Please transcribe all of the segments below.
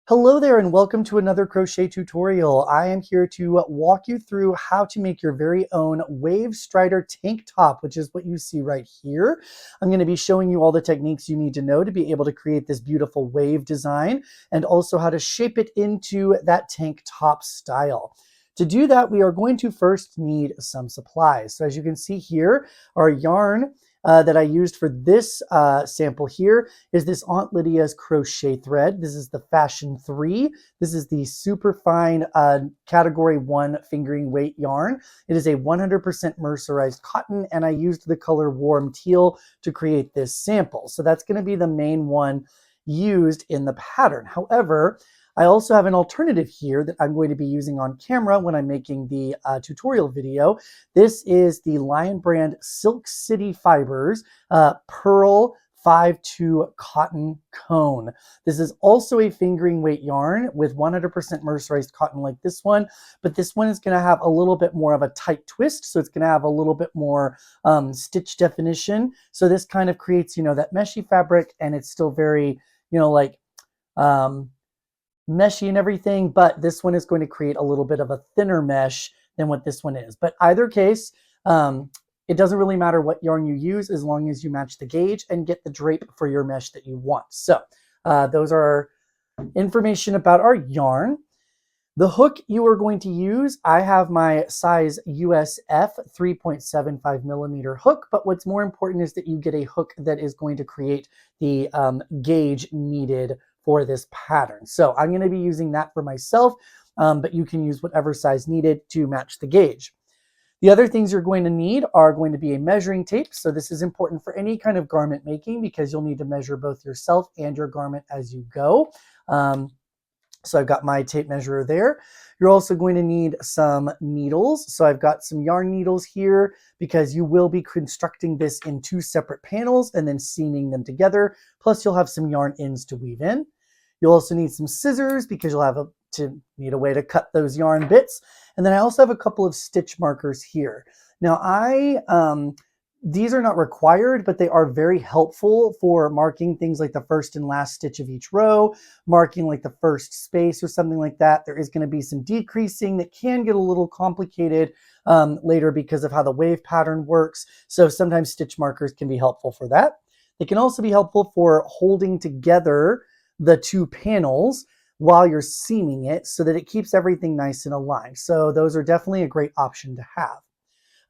Hello there and welcome to another crochet tutorial. I am here to walk you through how to make your very own wave strider tank top, which is what you see right here. I'm going to be showing you all the techniques you need to know to be able to create this beautiful wave design and also how to shape it into that tank top style. To do that, we are going to first need some supplies. So as you can see here, our yarn that I used for this sample here is this Aunt Lydia's crochet thread. This is the Fashion 3. This is the super fine category 1 fingering weight yarn. It is a 100% mercerized cotton, and I used the color warm teal to create this sample. So that's going to be the main one used in the pattern. However, I also have an alternative here that I'm going to be using on camera when I'm making the tutorial video. This is the Lion Brand Silk City Fibers Pearl 5-2 cotton cone. This is also a fingering weight yarn with 100% mercerized cotton like this one, but this one is going to have a little bit more of a tight twist, so it's going to have a little bit more stitch definition. So this kind of creates, that meshy fabric, and it's still very, meshy and everything, but this one is going to create a little bit of a thinner mesh than what this one is. But either case, it doesn't really matter what yarn you use as long as you match the gauge and get the drape for your mesh that you want. So those are information about our yarn. The hook you are going to use, I have my size USF 3.75 millimeter hook, but what's more important is that you get a hook that is going to create the gauge needed for this pattern. So I'm going to be using that for myself, but you can use whatever size needed to match the gauge. The other things you're going to need are going to be a measuring tape. So this is important for any kind of garment making because you'll need to measure both yourself and your garment as you go. So I've got my tape measure there. You're also going to need some needles. So I've got some yarn needles here because you will be constructing this in 2 separate panels and then seaming them together. Plus you'll have some yarn ends to weave in. You'll also need some scissors because you'll need a way to cut those yarn bits. And then I also have a couple of stitch markers here. Now these are not required, but they are very helpful for marking things like the first and last stitch of each row, marking like the first space or something like that. There is going to be some decreasing that can get a little complicated later because of how the wave pattern works. So sometimes stitch markers can be helpful for that. They can also be helpful for holding together the 2 panels while you're seaming it so that it keeps everything nice and aligned. So those are definitely a great option to have.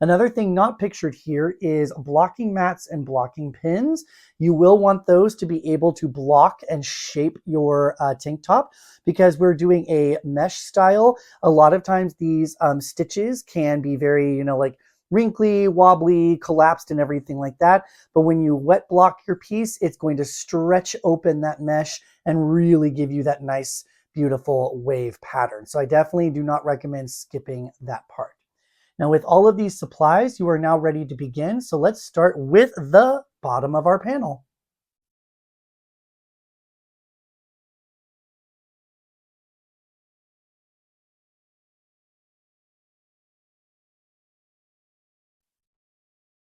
Another thing not pictured here is blocking mats and blocking pins. You will want those to be able to block and shape your tank top because we're doing a mesh style. A lot of times these stitches can be very, wrinkly, wobbly, collapsed and everything like that. But when you wet block your piece, it's going to stretch open that mesh and really give you that nice, beautiful wave pattern. So I definitely do not recommend skipping that part. Now with all of these supplies, you are now ready to begin. So let's start with the bottom of our panel.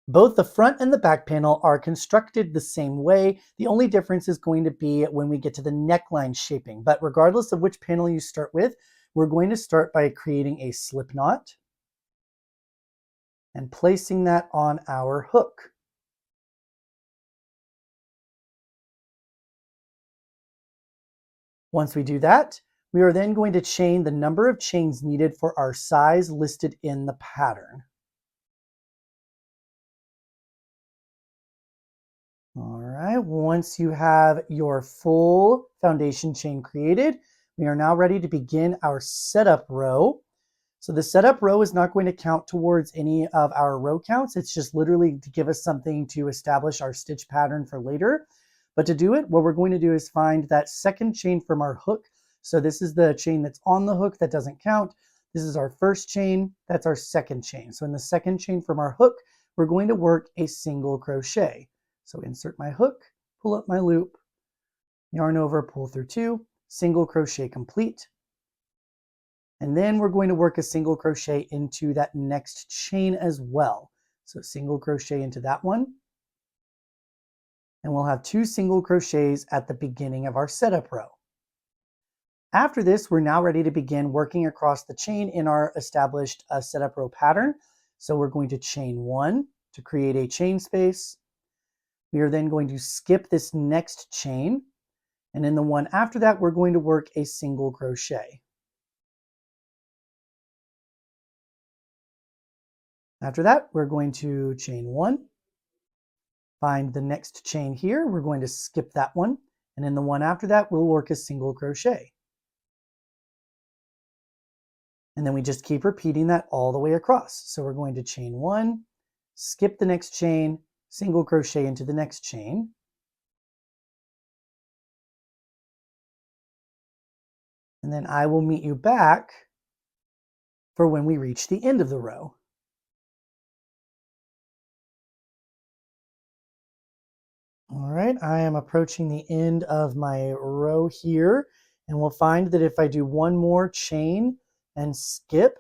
Both the front and the back panel are constructed the same way. The only difference is going to be when we get to the neckline shaping. But regardless of which panel you start with, we're going to start by creating a slip knot and placing that on our hook. Once we do that, we are then going to chain the number of chains needed for our size listed in the pattern. All right, once you have your full foundation chain created, We are now ready to begin our setup row. So the setup row is not going to count towards any of our row counts. It's just literally to give us something to establish our stitch pattern for later. But to do it, what we're going to do is find that second chain from our hook. So this is the chain that's on the hook that doesn't count. This is our first chain, that's our second chain. So in the second chain from our hook, we're going to work a single crochet. So insert my hook, pull up my loop, yarn over, pull through 2, single crochet complete. And then we're going to work a single crochet into that next chain as well. So single crochet into that one. And we'll have 2 single crochets at the beginning of our setup row. After this, we're now ready to begin working across the chain in our established setup row pattern. So we're going to chain 1 to create a chain space. We are then going to skip this next chain. And in the one after that, we're going to work a single crochet. After that, we're going to chain 1, find the next chain here. We're going to skip that one. And in the one after that, we'll work a single crochet. And then we just keep repeating that all the way across. So we're going to chain 1, skip the next chain, single crochet into the next chain. And then I will meet you back for when we reach the end of the row. All right, I am approaching the end of my row here, and we'll find that if I do one more chain and skip,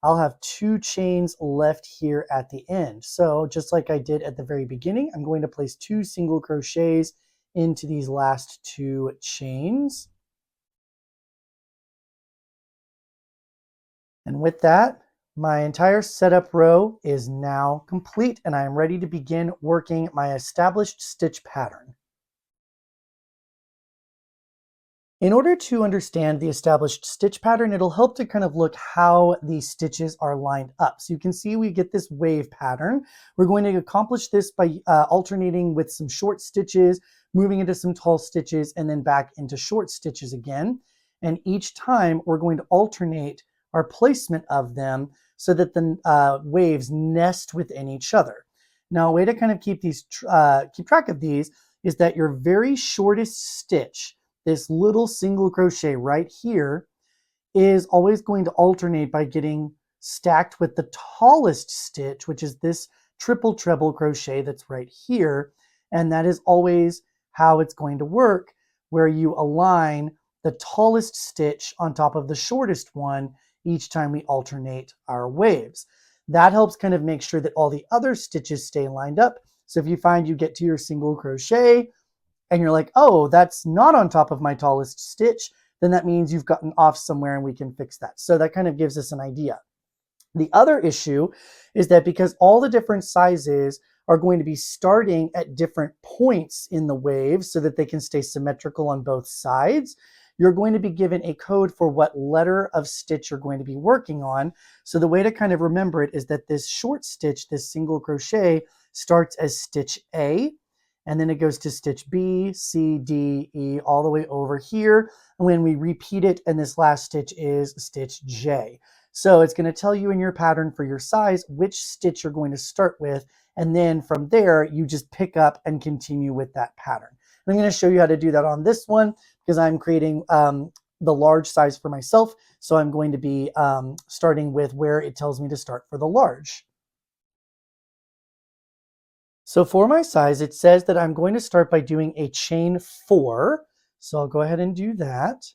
I'll have 2 chains left here at the end. So just like I did at the very beginning, I'm going to place 2 single crochets into these last 2 chains. And with that, my entire setup row is now complete, and I am ready to begin working my established stitch pattern. In order to understand the established stitch pattern, it'll help to kind of look how these stitches are lined up. So you can see we get this wave pattern. We're going to accomplish this by alternating with some short stitches, moving into some tall stitches, and then back into short stitches again. And each time we're going to alternate our placement of them so that the waves nest within each other. Now, a way to kind of keep track of these is that your very shortest stitch, this little single crochet right here, is always going to alternate by getting stacked with the tallest stitch, which is this triple treble crochet that's right here. And that is always how it's going to work, where you align the tallest stitch on top of the shortest one each time we alternate our waves. That helps kind of make sure that all the other stitches stay lined up. So if you find you get to your single crochet and you're like, oh, that's not on top of my tallest stitch, then that means you've gotten off somewhere and we can fix that. So that kind of gives us an idea. The other issue is that because all the different sizes are going to be starting at different points in the wave so that they can stay symmetrical on both sides, you're going to be given a code for what letter of stitch you're going to be working on. So the way to kind of remember it is that this short stitch, this single crochet, starts as stitch A, and then it goes to stitch B, C, D, E, all the way over here. And when we repeat it, and this last stitch is stitch J. So it's going to tell you in your pattern for your size which stitch you're going to start with, and then from there, you just pick up and continue with that pattern. And I'm going to show you how to do that on this one, because I'm creating the large size for myself. So I'm going to be starting with where it tells me to start for the large. So for my size, it says that I'm going to start by doing a chain 4. So I'll go ahead and do that.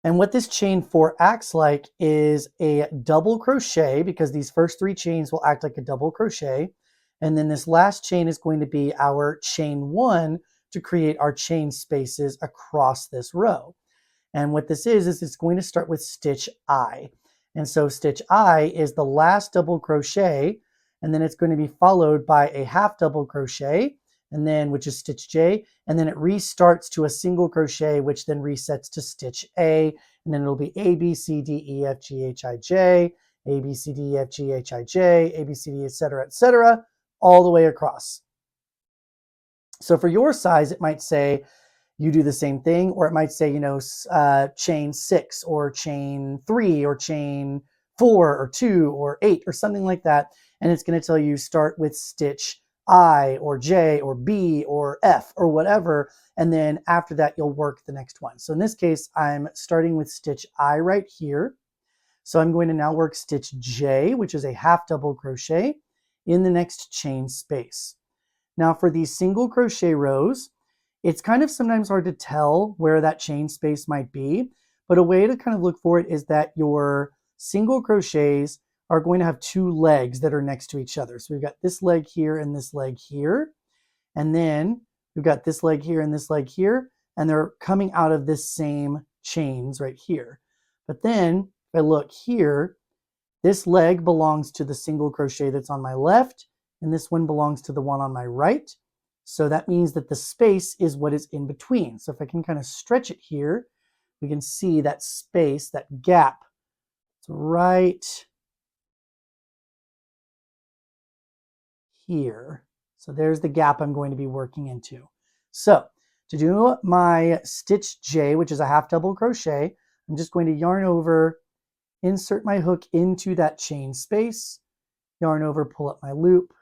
And what this chain 4 acts like is a double crochet, because these first 3 chains will act like a double crochet. And then this last chain is going to be our chain 1 to create our chain spaces across this row. And what this is it's going to start with stitch I. And so stitch I is the last double crochet, and then it's going to be followed by a half double crochet, and then which is stitch J, and then it restarts to a single crochet, which then resets to stitch A, and then it'll be A, B, C, D, E, F, G, H, I, J, A, B, C, D, E, F, G, H, I, J, A, B, C, D, etc., all the way across. So for your size, it might say you do the same thing, or it might say, chain 6 or chain 3 or chain 4 or 2 or 8 or something like that. And it's going to tell you start with stitch I or J or B or F or whatever. And then after that, you'll work the next one. So in this case, I'm starting with stitch I right here. So I'm going to now work stitch J, which is a half double crochet in the next chain space. Now for these single crochet rows, it's kind of sometimes hard to tell where that chain space might be, but a way to kind of look for it is that your single crochets are going to have two legs that are next to each other. So we've got this leg here and this leg here, and then we've got this leg here and this leg here, and they're coming out of this same chains right here. But then if I look here, this leg belongs to the single crochet that's on my left, and this one belongs to the one on my right. So that means that the space is what is in between. So if I can kind of stretch it here, we can see that space, that gap. It's right here. So there's the gap I'm going to be working into. So to do my stitch J, which is a half double crochet, I'm just going to yarn over, insert my hook into that chain space, yarn over, pull up my loop,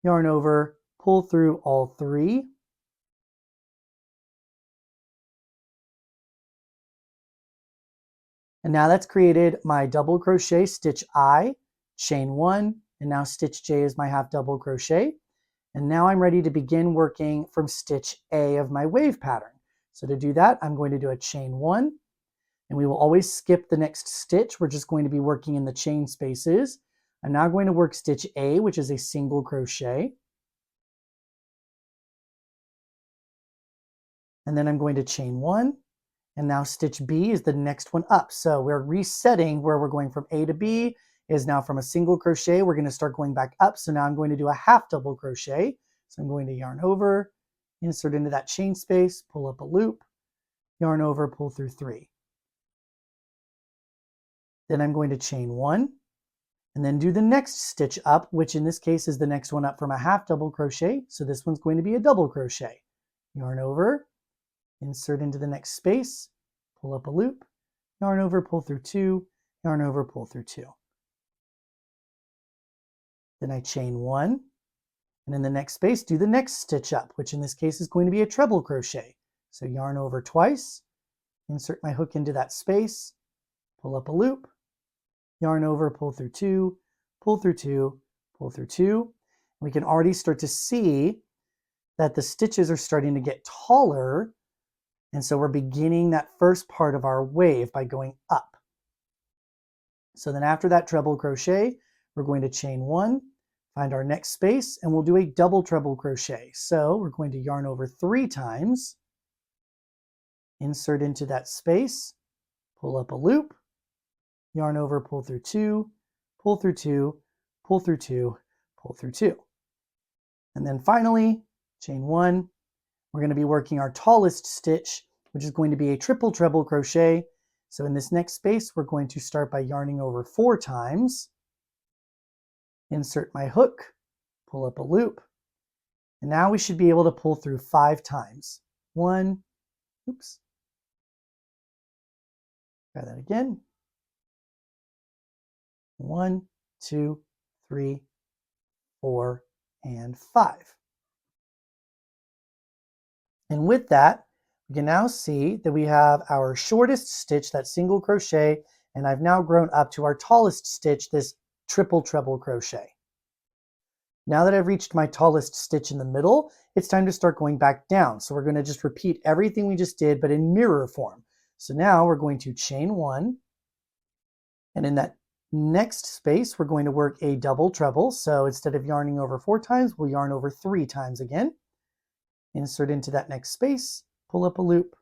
yarn over, pull through all three. And now that's created my double crochet stitch I, chain 1, and now stitch J is my half double crochet. And now I'm ready to begin working from stitch A of my wave pattern. So to do that, I'm going to do a chain 1, and we will always skip the next stitch. We're just going to be working in the chain spaces. I'm now going to work stitch A, which is a single crochet. And then I'm going to chain 1, and now stitch B is the next one up. So we're resetting where we're going from A to B is now from a single crochet. We're going to start going back up. So now I'm going to do a half double crochet. So I'm going to yarn over, insert into that chain space, pull up a loop, yarn over, pull through 3. Then I'm going to chain 1, and then do the next stitch up, which in this case is the next one up from a half double crochet. So this one's going to be a double crochet. Yarn over, insert into the next space, pull up a loop, yarn over, pull through 2, yarn over, pull through 2. Then I chain 1, and in the next space do the next stitch up, which in this case is going to be a treble crochet. So yarn over twice, insert my hook into that space, pull up a loop, yarn over, pull through 2, pull through 2, pull through 2. We can already start to see that the stitches are starting to get taller. And so we're beginning that first part of our wave by going up. So then after that treble crochet, we're going to chain 1, find our next space, and we'll do a double treble crochet. So we're going to yarn over 3 times, insert into that space, pull up a loop, yarn over, pull through 2, pull through 2, pull through 2, pull through 2. And then finally, chain 1, we're going to be working our tallest stitch, which is going to be a triple treble crochet. So in this next space, we're going to start by yarning over 4 times, insert my hook, pull up a loop, and now we should be able to pull through 5 times. 1, oops, try that again. 1, 2, 3, 4, and 5. And with that, we can now see that we have our shortest stitch, that single crochet, and I've now grown up to our tallest stitch, this triple treble crochet. Now that I've reached my tallest stitch in the middle, it's time to start going back down. So we're going to just repeat everything we just did, but in mirror form. So now we're going to chain 1, and in that next space, we're going to work a double treble. So instead of yarning over 4 times, we'll yarn over 3 times again. Insert into that next space, pull up a loop,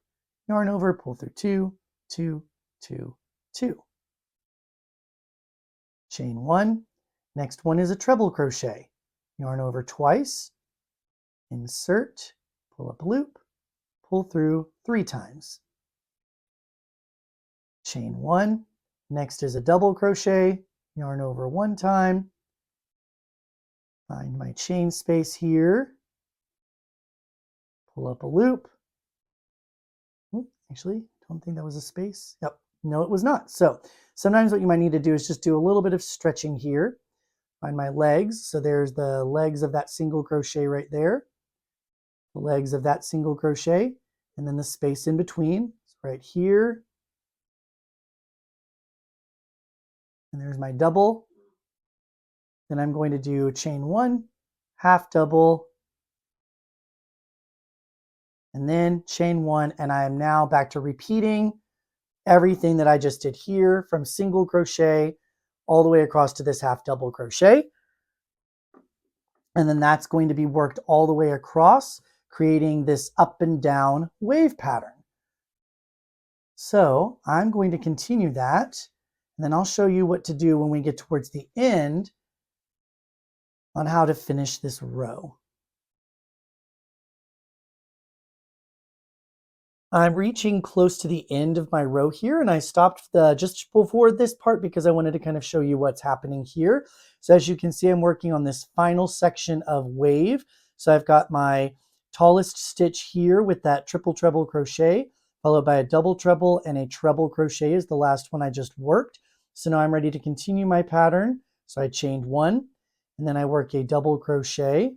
yarn over, pull through 2, 2, 2, 2. Chain 1. Next one is a treble crochet. Yarn over twice, insert, pull up a loop, pull through 3 times. Chain 1. Next is a double crochet, yarn over 1 time, find my chain space here, pull up a loop, Actually, don't think that was a space. Yep. No, it was not. So sometimes what you might need to do is just do a little bit of stretching here. Find my legs. So there's the legs of that single crochet right there, the legs of that single crochet, and then the space in between. So right here. And there's my double. Then I'm going to do chain one, half double, and then chain one. And I am now back to repeating everything that I just did here from single crochet all the way across to this half double crochet. And then that's going to be worked all the way across, creating this up and down wave pattern. So I'm going to continue that, and then I'll show you what to do when we get towards the end on how to finish this row. I'm reaching close to the end of my row here, and I stopped just before this part because I wanted to kind of show you what's happening here. So as you can see, I'm working on this final section of wave. So I've got my tallest stitch here with that triple treble crochet, followed by a double treble and a treble crochet is the last one I just worked. So now I'm ready to continue my pattern. So I chained one, and then I work a double crochet,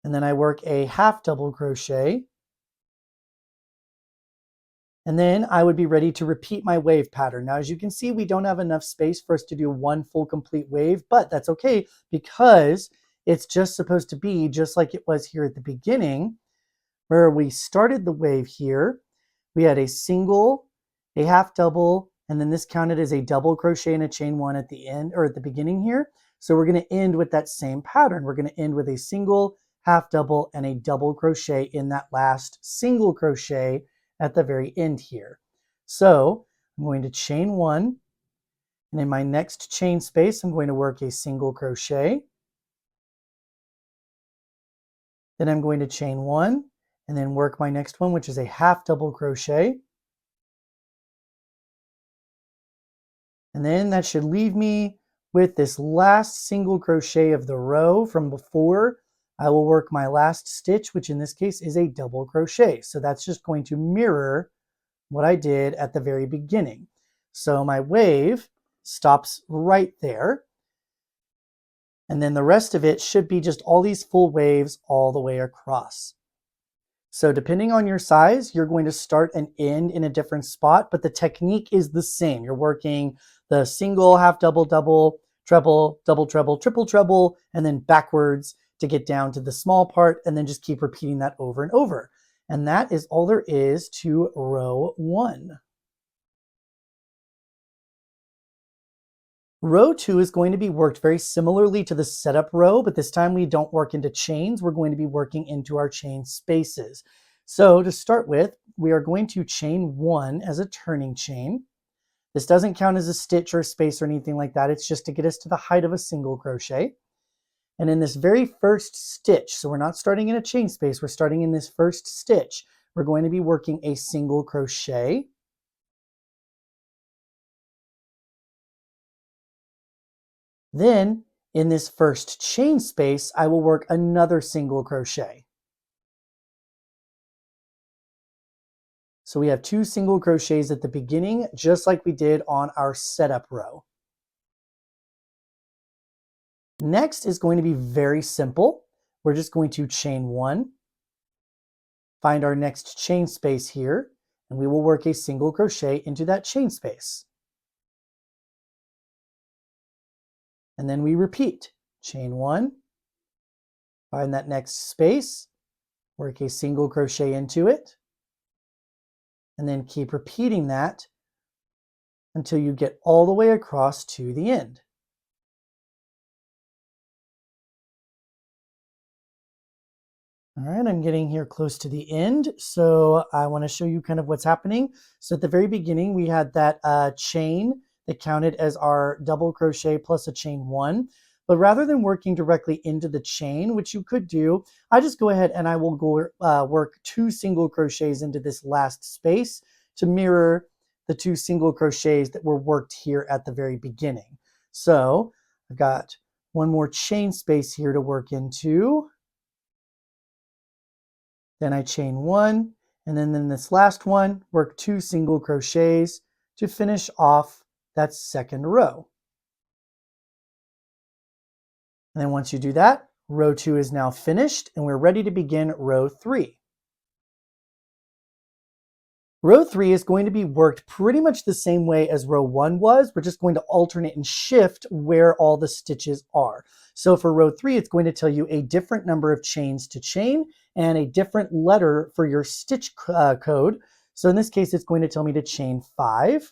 and then I work a half double crochet, and then I would be ready to repeat my wave pattern. Now, as you can see, we don't have enough space for us to do one full complete wave, but that's okay because it's just supposed to be just like it was here at the beginning, where we started the wave here. We had a single, a half double, and then this counted as a double crochet and a chain one at the end or at the beginning here. So we're going to end with that same pattern. We're going to end with a single, half double, and a double crochet in that last single crochet at the very end here. So I'm going to chain one, and in my next chain space, I'm going to work a single crochet. Then I'm going to chain one, and then work my next one, which is a half double crochet. And then that should leave me with this last single crochet of the row from before. I will work my last stitch, which in this case is a double crochet. So that's just going to mirror what I did at the very beginning. So my wave stops right there. And then the rest of it should be just all these full waves all the way across. So depending on your size, you're going to start and end in a different spot, but the technique is the same. You're working the single, half double, double, treble, double treble, triple treble, and then backwards to get down to the small part, and then just keep repeating that over and over. And that is all there is to row one. Row two is going to be worked very similarly to the setup row, but this time we don't work into chains. We're going to be working into our chain spaces. So to start with, we are going to chain one as a turning chain. This doesn't count as a stitch or a space or anything like that. It's just to get us to the height of a single crochet. And in this very first stitch, so we're not starting in a chain space, we're starting in this first stitch, we're going to be working a single crochet. Then in this first chain space, I will work another single crochet. So we have two single crochets at the beginning, just like we did on our setup row. Next is going to be very simple. We're just going to chain one, find our next chain space here, and we will work a single crochet into that chain space. And then we repeat, chain one, find that next space, work a single crochet into it, and then keep repeating that until you get all the way across to the end. All right, I'm getting here close to the end, so I want to show you kind of what's happening. So at the very beginning, we had that chain that counted as our double crochet plus a chain one. But rather than working directly into the chain, which you could do, I just go ahead and I will go work two single crochets into this last space to mirror the two single crochets that were worked here at the very beginning. So I've got one more chain space here to work into. then I chain 1, and then in this last one, work 2 single crochets to finish off that second row. And then once you do that, row 2 is now finished, and we're ready to begin row 3. Row 3 is going to be worked pretty much the same way as row 1 was. We're just going to alternate and shift where all the stitches are. So for row 3, it's going to tell you a different number of chains to chain and a different letter for your stitch code. So in this case, it's going to tell me to chain 5,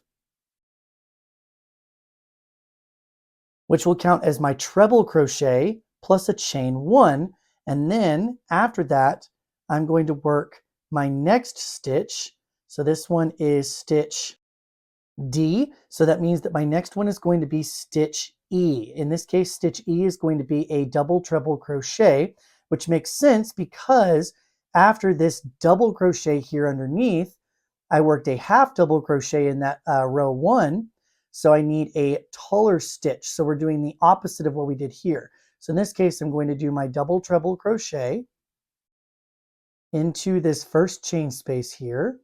which will count as my treble crochet plus a chain 1. And then after that, I'm going to work my next stitch. So this one is stitch D. So that means that my next one is going to be stitch E. In this case, stitch E is going to be a double treble crochet, which makes sense because after this double crochet here underneath, I worked a half double crochet in that row 1. So I need a taller stitch. So we're doing the opposite of what we did here. So in this case, I'm going to do my double treble crochet into this first chain space here.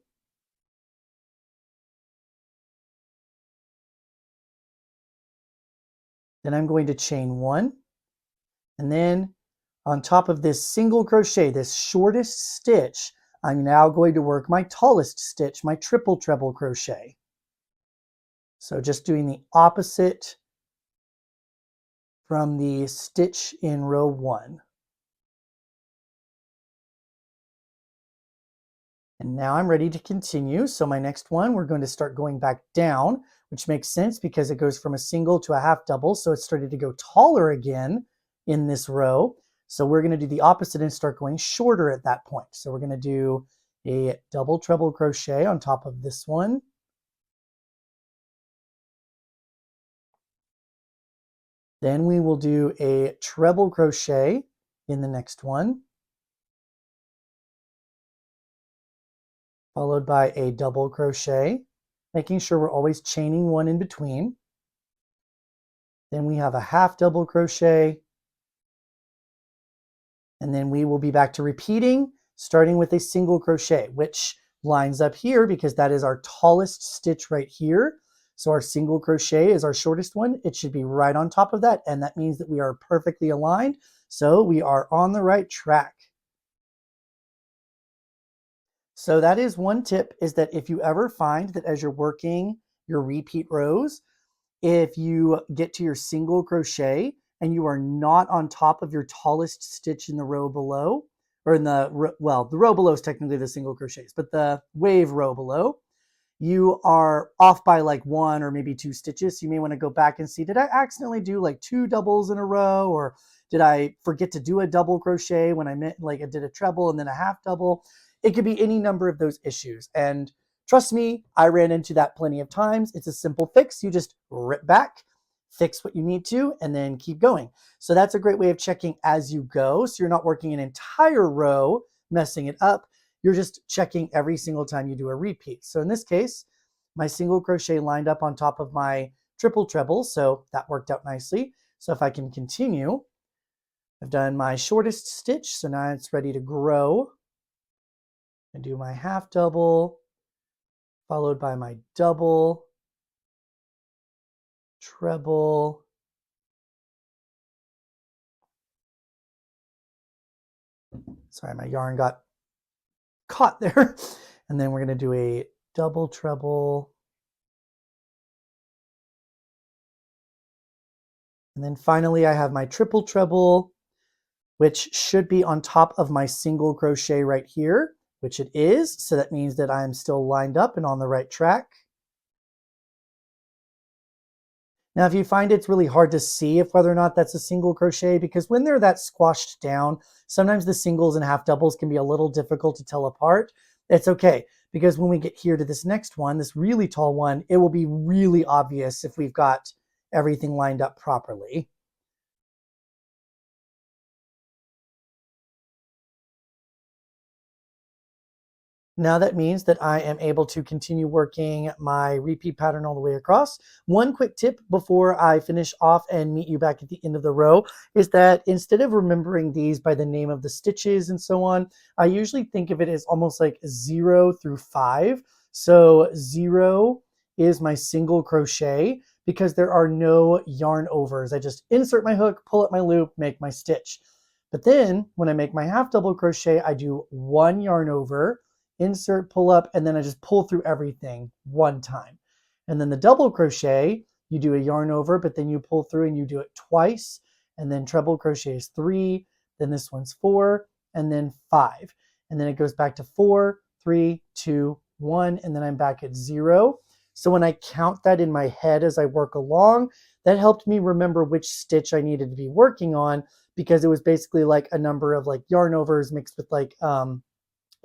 Then I'm going to chain 1, and then on top of this single crochet, this shortest stitch, I'm now going to work my tallest stitch, my triple treble crochet. So just doing the opposite from the stitch in row 1. And now I'm ready to continue. So my next one, we're going to start going back down, which makes sense because it goes from a single to a half double. So it's started to go taller again in this row. So we're going to do the opposite and start going shorter at that point. So we're going to do a double treble crochet on top of this one. Then we will do a treble crochet in the next one, followed by a double crochet, making sure we're always chaining one in between. Then we have a half double crochet, and then we will be back to repeating, starting with a single crochet, which lines up here because that is our tallest stitch right here. So our single crochet is our shortest one. It should be right on top of that, and that means that we are perfectly aligned. So we are on the right track. So that is one tip, is that if you ever find that as you're working your repeat rows, if you get to your single crochet and you are not on top of your tallest stitch in the row below, or in the, well, the row below is technically the single crochets, but the wave row below, you are off by like 1 or maybe 2 stitches. So you may want to go back and see, did I accidentally do like 2 doubles in a row? Or did I forget to do a double crochet when I meant like I did a treble and then a half double? It could be any number of those issues. And trust me, I ran into that plenty of times. It's a simple fix. You just rip back, fix what you need to, and then keep going. So that's a great way of checking as you go. So you're not working an entire row, messing it up. You're just checking every single time you do a repeat. So in this case, my single crochet lined up on top of my triple treble, so that worked out nicely. So if I can continue, I've done my shortest stitch, so now it's ready to grow. I do my half double, followed by my double, treble, sorry, my yarn got caught there. And then we're going to do a double treble. And then finally I have my triple treble, which should be on top of my single crochet right here, which it is. So that means that I'm still lined up and on the right track. Now, if you find it's really hard to see if whether or not that's a single crochet, because when they're that squashed down, sometimes the singles and half doubles can be a little difficult to tell apart. It's okay, because when we get here to this next one, this really tall one, it will be really obvious if we've got everything lined up properly. Now that means that I am able to continue working my repeat pattern all the way across. One quick tip before I finish off and meet you back at the end of the row is that instead of remembering these by the name of the stitches and so on, I usually think of it as almost like 0 through 5. So 0 is my single crochet because there are no yarn overs. I just insert my hook, pull up my loop, make my stitch. But then when I make my half double crochet, I do 1 yarn over, insert, pull up, and then I just pull through everything 1 time. And then the double crochet, you do a yarn over, but then you pull through and you do it twice. And then treble crochet is 3, then this one's 4, and then 5. And then it goes back to 4, 3, 2, 1, and then I'm back at 0. So when I count that in my head as I work along, that helped me remember which stitch I needed to be working on, because it was basically like a number of like yarn overs mixed with like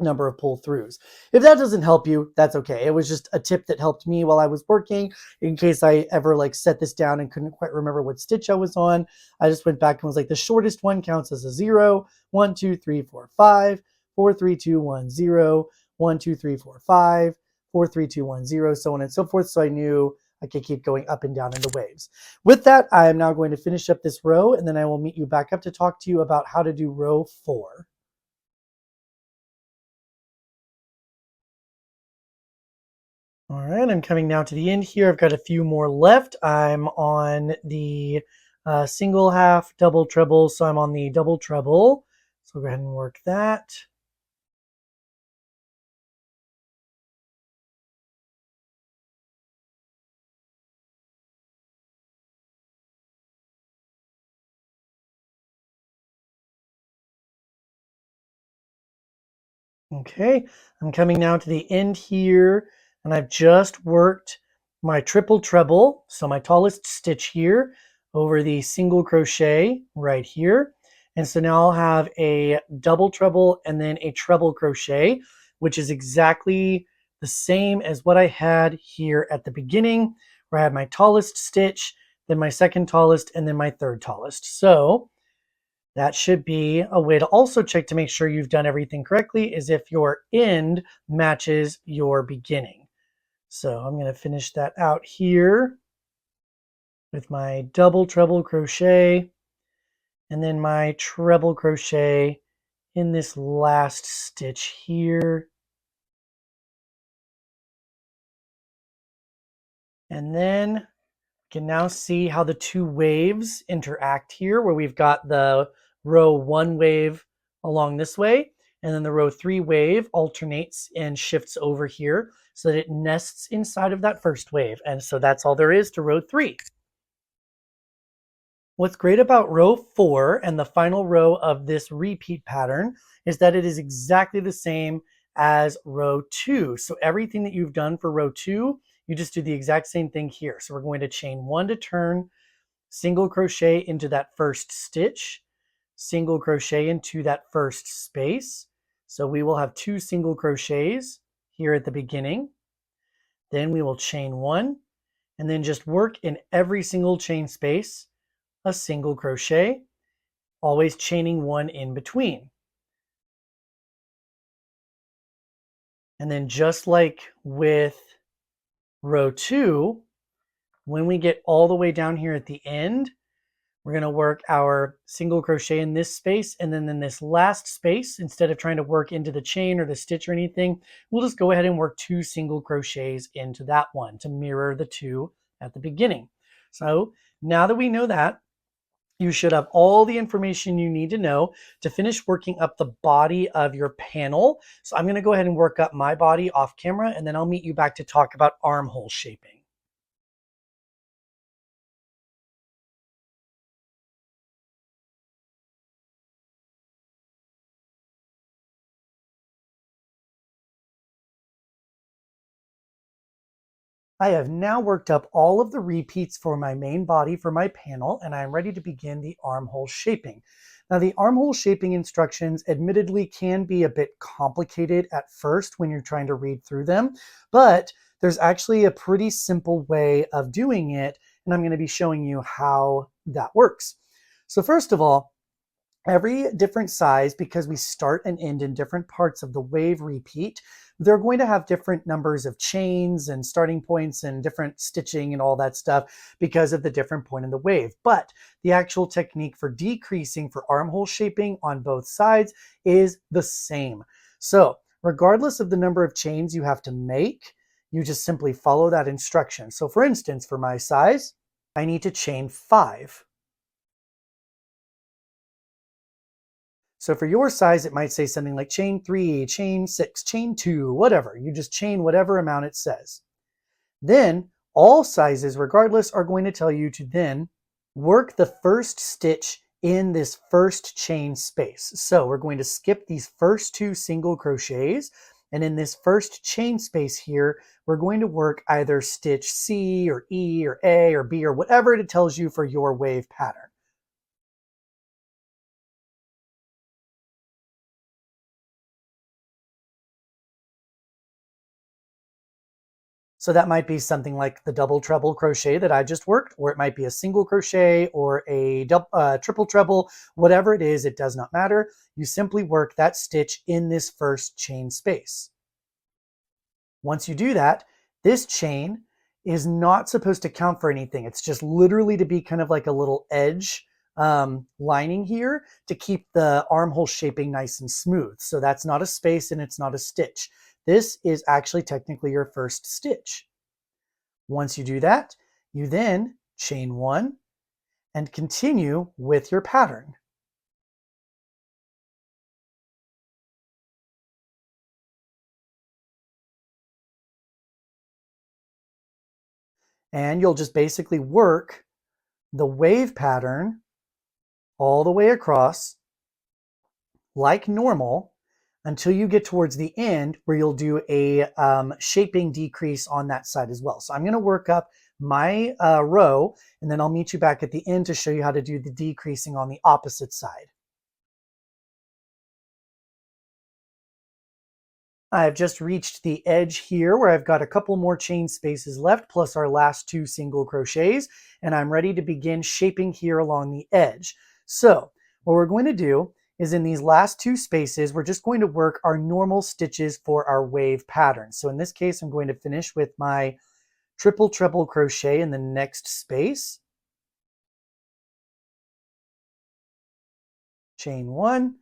number of pull throughs. If that doesn't help you, that's okay. It was just a tip that helped me while I was working in case I ever like set this down and couldn't quite remember what stitch I was on. I just went back and was like, the shortest one counts as a 0, 1, 2, 3, 4, 5, 4, 3, 2, 1, 0, 1, 2, 3, 4, 5, 4, 3, 2, 1, 0, so on and so forth. So I knew I could keep going up and down in the waves. With that, I am now going to finish up this row, and then I will meet you back up to talk to you about how to do row 4. All right, I'm coming now to the end here. I've got a few more left. I'm on the single half, double treble, so I'm on the double treble. So we'll go ahead and work that. Okay, I'm coming now to the end here, and I've just worked my triple treble, so my tallest stitch here, over the single crochet right here. And so now I'll have a double treble and then a treble crochet, which is exactly the same as what I had here at the beginning, where I had my tallest stitch, then my second tallest, and then my third tallest. So that should be a way to also check to make sure you've done everything correctly, is if your end matches your beginning. So I'm going to finish that out here with my double treble crochet and then my treble crochet in this last stitch here. And then can now see how the two waves interact here, where we've got the row 1 wave along this way, and then the row 3 wave alternates and shifts over here so that it nests inside of that first wave. And so that's all there is to row 3. What's great about row 4 and the final row of this repeat pattern is that it is exactly the same as row 2. So everything that you've done for row 2, you just do the exact same thing here. So we're going to chain 1 to turn, single crochet into that first stitch, single crochet into that first space. So we will have 2 single crochets here at the beginning. Then we will chain 1 and then just work in every single chain space a single crochet, always chaining 1 in between. And then just like with row 2, when we get all the way down here at the end, we're going to work our single crochet in this space, and then in this last space, instead of trying to work into the chain or the stitch or anything, we'll just go ahead and work 2 single crochets into that one to mirror the 2 at the beginning. So now that we know that, you should have all the information you need to know to finish working up the body of your panel. So I'm going to go ahead and work up my body off camera, and then I'll meet you back to talk about armhole shaping. I have now worked up all of the repeats for my main body for my panel, and I'm ready to begin the armhole shaping. Now, the armhole shaping instructions admittedly can be a bit complicated at first when you're trying to read through them, but there's actually a pretty simple way of doing it, and I'm going to be showing you how that works. So first of all, Every different size, because we start and end in different parts of the wave repeat, they're going to have different numbers of chains and starting points and different stitching and all that stuff because of the different point in the wave. But the actual technique for decreasing for armhole shaping on both sides is the same. So regardless of the number of chains you have to make, you just simply follow that instruction. So for instance, for my size, I need to chain 5. So for your size, it might say something like chain 3, chain 6, chain 2, whatever. You just chain whatever amount it says. Then all sizes, regardless, are going to tell you to then work the first stitch in this first chain space. So we're going to skip these first 2 single crochets. And in this first chain space here, we're going to work either stitch C or E or A or B or whatever it tells you for your wave pattern. So that might be something like the double treble crochet that I just worked, or it might be a single crochet or a triple treble, whatever it is, it does not matter. You simply work that stitch in this first chain space. Once you do that, this chain is not supposed to count for anything. It's just literally to be kind of like a little edge lining here to keep the armhole shaping nice and smooth. So that's not a space and it's not a stitch. This is actually technically your first stitch. Once you do that, you then chain 1 and continue with your pattern. And you'll just basically work the wave pattern all the way across like normal until you get towards the end where you'll do a shaping decrease on that side as well. So I'm going to work up my row and then I'll meet you back at the end to show you how to do the decreasing on the opposite side. I've just reached the edge here where I've got a couple more chain spaces left plus our last 2 single crochets, and I'm ready to begin shaping here along the edge. So what we're going to do is in these last 2 spaces, we're just going to work our normal stitches for our wave pattern. So in this case, I'm going to finish with my triple treble crochet in the next space. Chain 1,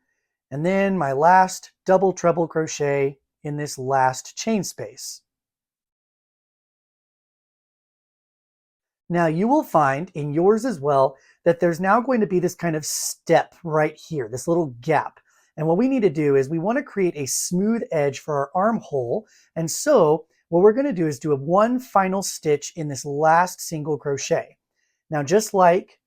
and then my last double treble crochet in this last chain space. Now you will find in yours as well that there's now going to be this kind of step right here, this little gap. And what we need to do is we want to create a smooth edge for our armhole. And so what we're going to do is do one final stitch in this last single crochet. Now, just like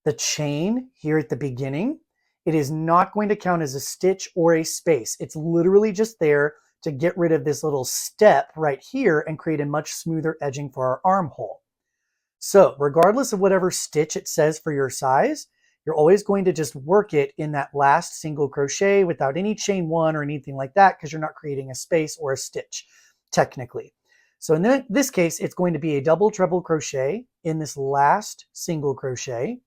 the chain here at the beginning, it is not going to count as a stitch or a space. It's literally just there to get rid of this little step right here and create a much smoother edging for our armhole. So regardless of whatever stitch it says for your size, you're always going to just work it in that last single crochet without any chain 1 or anything like that because you're not creating a space or a stitch technically. So in this case, it's going to be a double treble crochet in this last single crochet.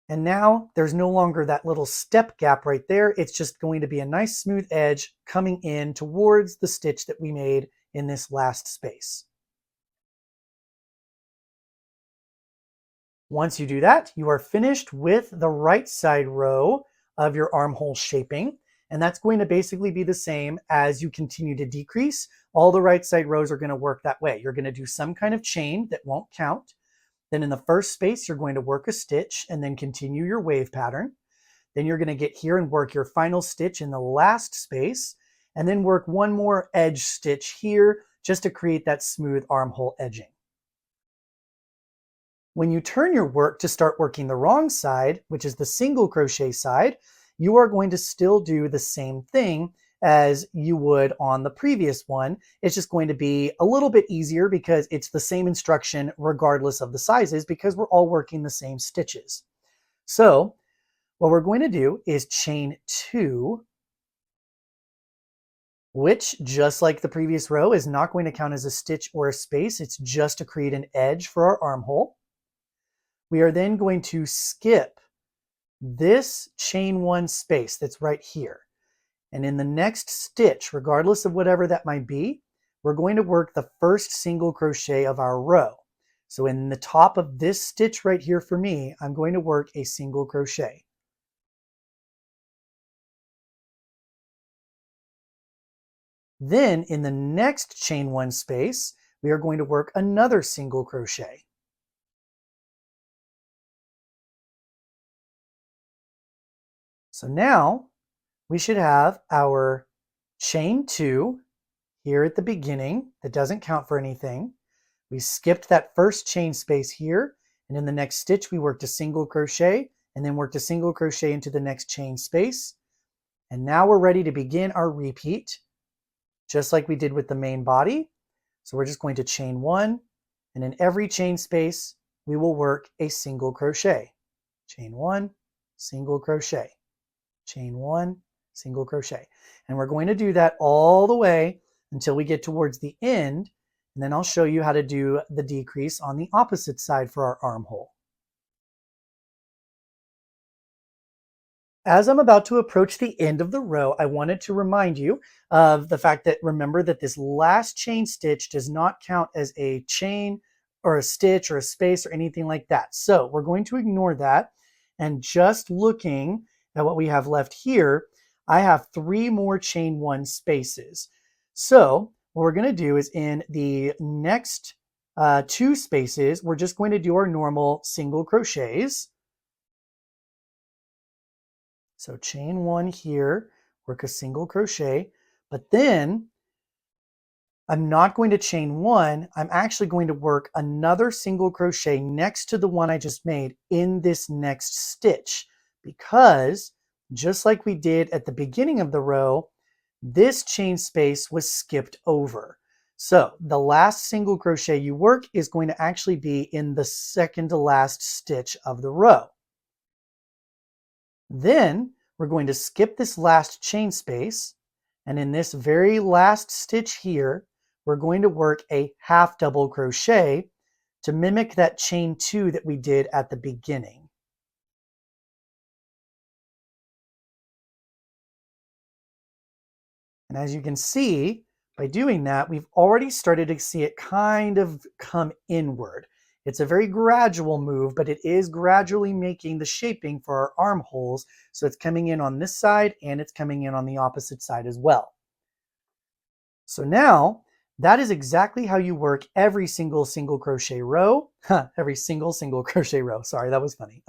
And now there's no longer that little step gap right there. It's just going to be a nice smooth edge coming in towards the stitch that we made in this last space. Once you do that, you are finished with the right side row of your armhole shaping. And that's going to basically be the same as you continue to decrease. All the right side rows are going to work that way. You're going to do some kind of chain that won't count. Then in the first space, you're going to work a stitch and then continue your wave pattern. Then you're going to get here and work your final stitch in the last space, and then work one more edge stitch here just to create that smooth armhole edging. When you turn your work to start working the wrong side, which is the single crochet side, you are going to still do the same thing as you would on the previous one. It's just going to be a little bit easier because it's the same instruction regardless of the sizes because we're all working the same stitches. So what we're going to do is chain 2, which just like the previous row is not going to count as a stitch or a space. It's just to create an edge for our armhole. we are then going to skip this chain 1 space that's right here. And in the next stitch, regardless of whatever that might be, we're going to work the first single crochet of our row. So in the top of this stitch right here for me, I'm going to work a single crochet. Then in the next chain 1 space, we are going to work another single crochet. So now we should have our chain 2 here at the beginning that doesn't count for anything. We skipped that first chain space here, and in the next stitch we worked a single crochet and then worked a single crochet into the next chain space. And now we're ready to begin our repeat, just like we did with the main body. So we're just going to chain 1, and in every chain space we will work a single crochet. Chain 1, single crochet. Chain 1, single crochet. And we're going to do that all the way until we get towards the end, and then I'll show you how to do the decrease on the opposite side for our armhole. As I'm about to approach the end of the row, I wanted to remind you of the fact that remember that this last chain stitch does not count as a chain or a stitch or a space or anything like that. So we're going to ignore that, and just looking at what we have left here, I have 3 more chain 1 spaces. So what we're going to do is in the next 2 spaces, we're just going to do our normal single crochets. So chain 1 here, work a single crochet, but then I'm not going to chain 1. I'm actually going to work another single crochet next to the one I just made in this next stitch, because just like we did at the beginning of the row, this chain space was skipped over. So the last single crochet you work is going to actually be in the second to last stitch of the row. Then we're going to skip this last chain space, and in this very last stitch here, we're going to work a half double crochet to mimic that chain 2 that we did at the beginning. And as you can see, by doing that, we've already started to see it kind of come inward. It's a very gradual move, but it is gradually making the shaping for our armholes. So it's coming in on this side and it's coming in on the opposite side as well. So now that is exactly how you work every single crochet row. Every single crochet row. Sorry, that was funny.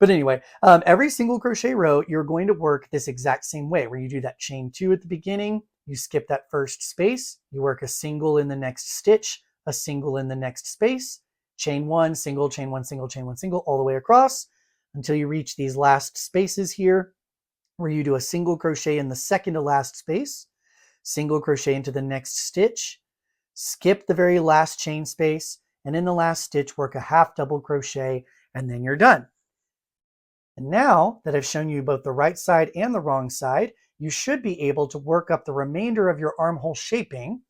But anyway, every single crochet row, you're going to work this exact same way, where you do that chain 2 at the beginning, you skip that first space, you work a single in the next stitch, a single in the next space, chain 1, single, chain 1, single, chain 1, single, all the way across until you reach these last spaces here, where you do a single crochet in the second to last space, single crochet into the next stitch, skip the very last chain space, and in the last stitch, work a half double crochet, and then you're done. And now that I've shown you both the right side and the wrong side, you should be able to work up the remainder of your armhole shaping.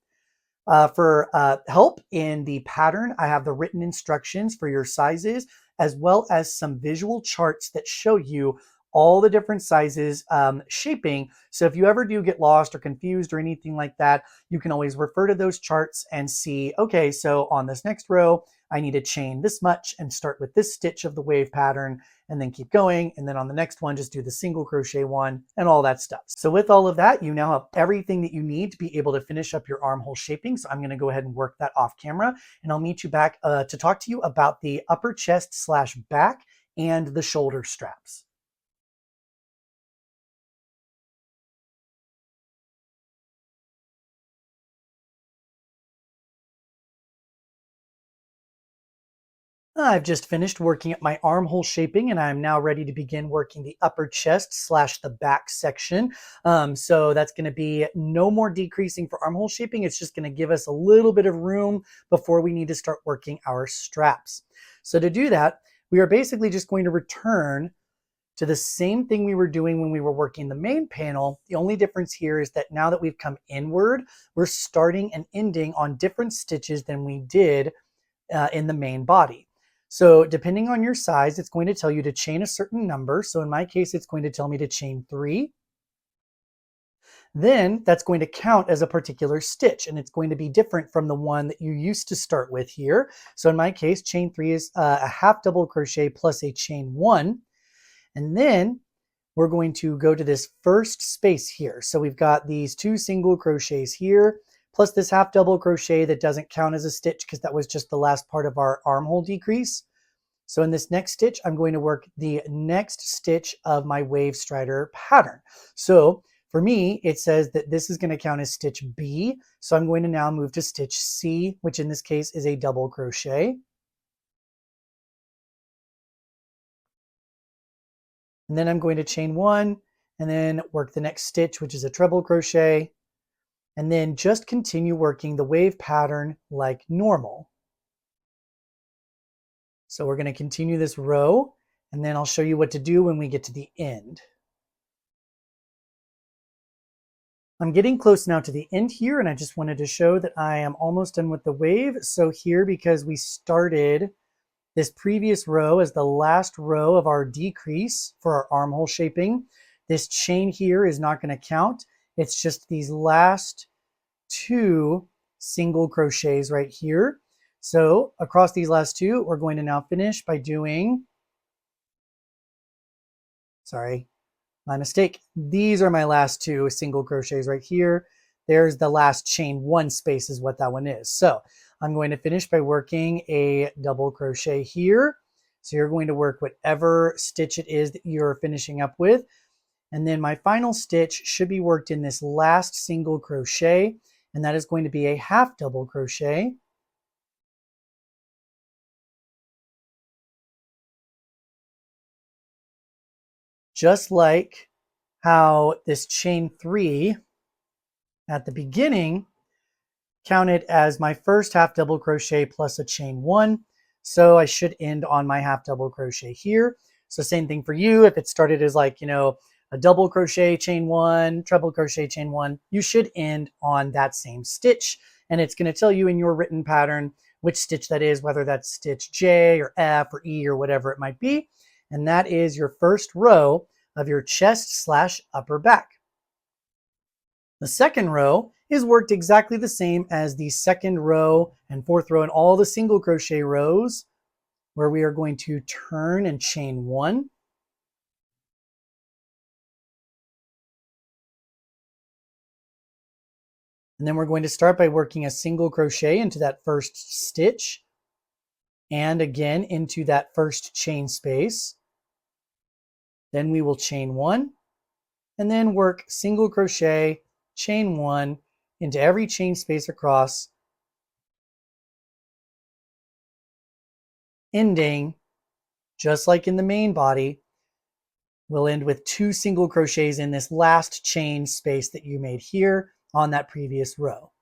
For help in the pattern, I have the written instructions for your sizes, as well as some visual charts that show you all the different sizes shaping. So if you ever do get lost or confused or anything like that, you can always refer to those charts and see, okay, so on this next row, I need to chain this much and start with this stitch of the wave pattern and then keep going. And then on the next one, just do the single crochet one and all that stuff. So with all of that, you now have everything that you need to be able to finish up your armhole shaping. So I'm going to go ahead and work that off camera, and I'll meet you back to talk to you about the upper chest / back and the shoulder straps. I've just finished working at my armhole shaping, and I'm now ready to begin working the upper chest / the back section. So that's going to be no more decreasing for armhole shaping. It's just going to give us a little bit of room before we need to start working our straps. So to do that, we are basically just going to return to the same thing we were doing when we were working the main panel. The only difference here is that now that we've come inward, we're starting and ending on different stitches than we did in the main body. So depending on your size, it's going to tell you to chain a certain number. So in my case, it's going to tell me to chain 3. Then that's going to count as a particular stitch, and it's going to be different from the one that you used to start with here. So in my case, chain 3 is a half double crochet plus a chain 1. And then we're going to go to this first space here. So we've got these 2 single crochets here, plus this half double crochet that doesn't count as a stitch because that was just the last part of our armhole decrease. So in this next stitch, I'm going to work the next stitch of my wave strider pattern. So for me, it says that this is going to count as stitch B. So I'm going to now move to stitch C, which in this case is a double crochet. And then I'm going to chain 1 and then work the next stitch, which is a treble crochet, and then just continue working the wave pattern like normal. So we're going to continue this row, and then I'll show you what to do when we get to the end. I'm getting close now to the end here, and I just wanted to show that I am almost done with the wave. So here, because we started this previous row as the last row of our decrease for our armhole shaping, this chain here is not going to count. It's just these last 2 single crochets right here. So across these last 2, we're going to now finish by doing, sorry, my mistake. These are my last 2 single crochets right here. There's the last chain 1 space is what that one is. So I'm going to finish by working a double crochet here. So you're going to work whatever stitch it is that you're finishing up with. And then my final stitch should be worked in this last single crochet, and that is going to be a half double crochet. Just like how this chain 3 at the beginning counted as my first half double crochet plus a chain 1. So I should end on my half double crochet here. So same thing for you. If it started as like, a double crochet, chain 1, treble crochet, chain 1, you should end on that same stitch. And it's going to tell you in your written pattern which stitch that is, whether that's stitch J or F or E or whatever it might be. And that is your first row of your chest/upper back. The second row is worked exactly the same as the second row and fourth row and all the single crochet rows, where we are going to turn and chain 1. And then we're going to start by working a single crochet into that first stitch and again into that first chain space. Then we will chain 1 and then work single crochet, chain 1 into every chain space across, ending just like in the main body. We'll end with 2 single crochets in this last chain space that you made here on that previous row.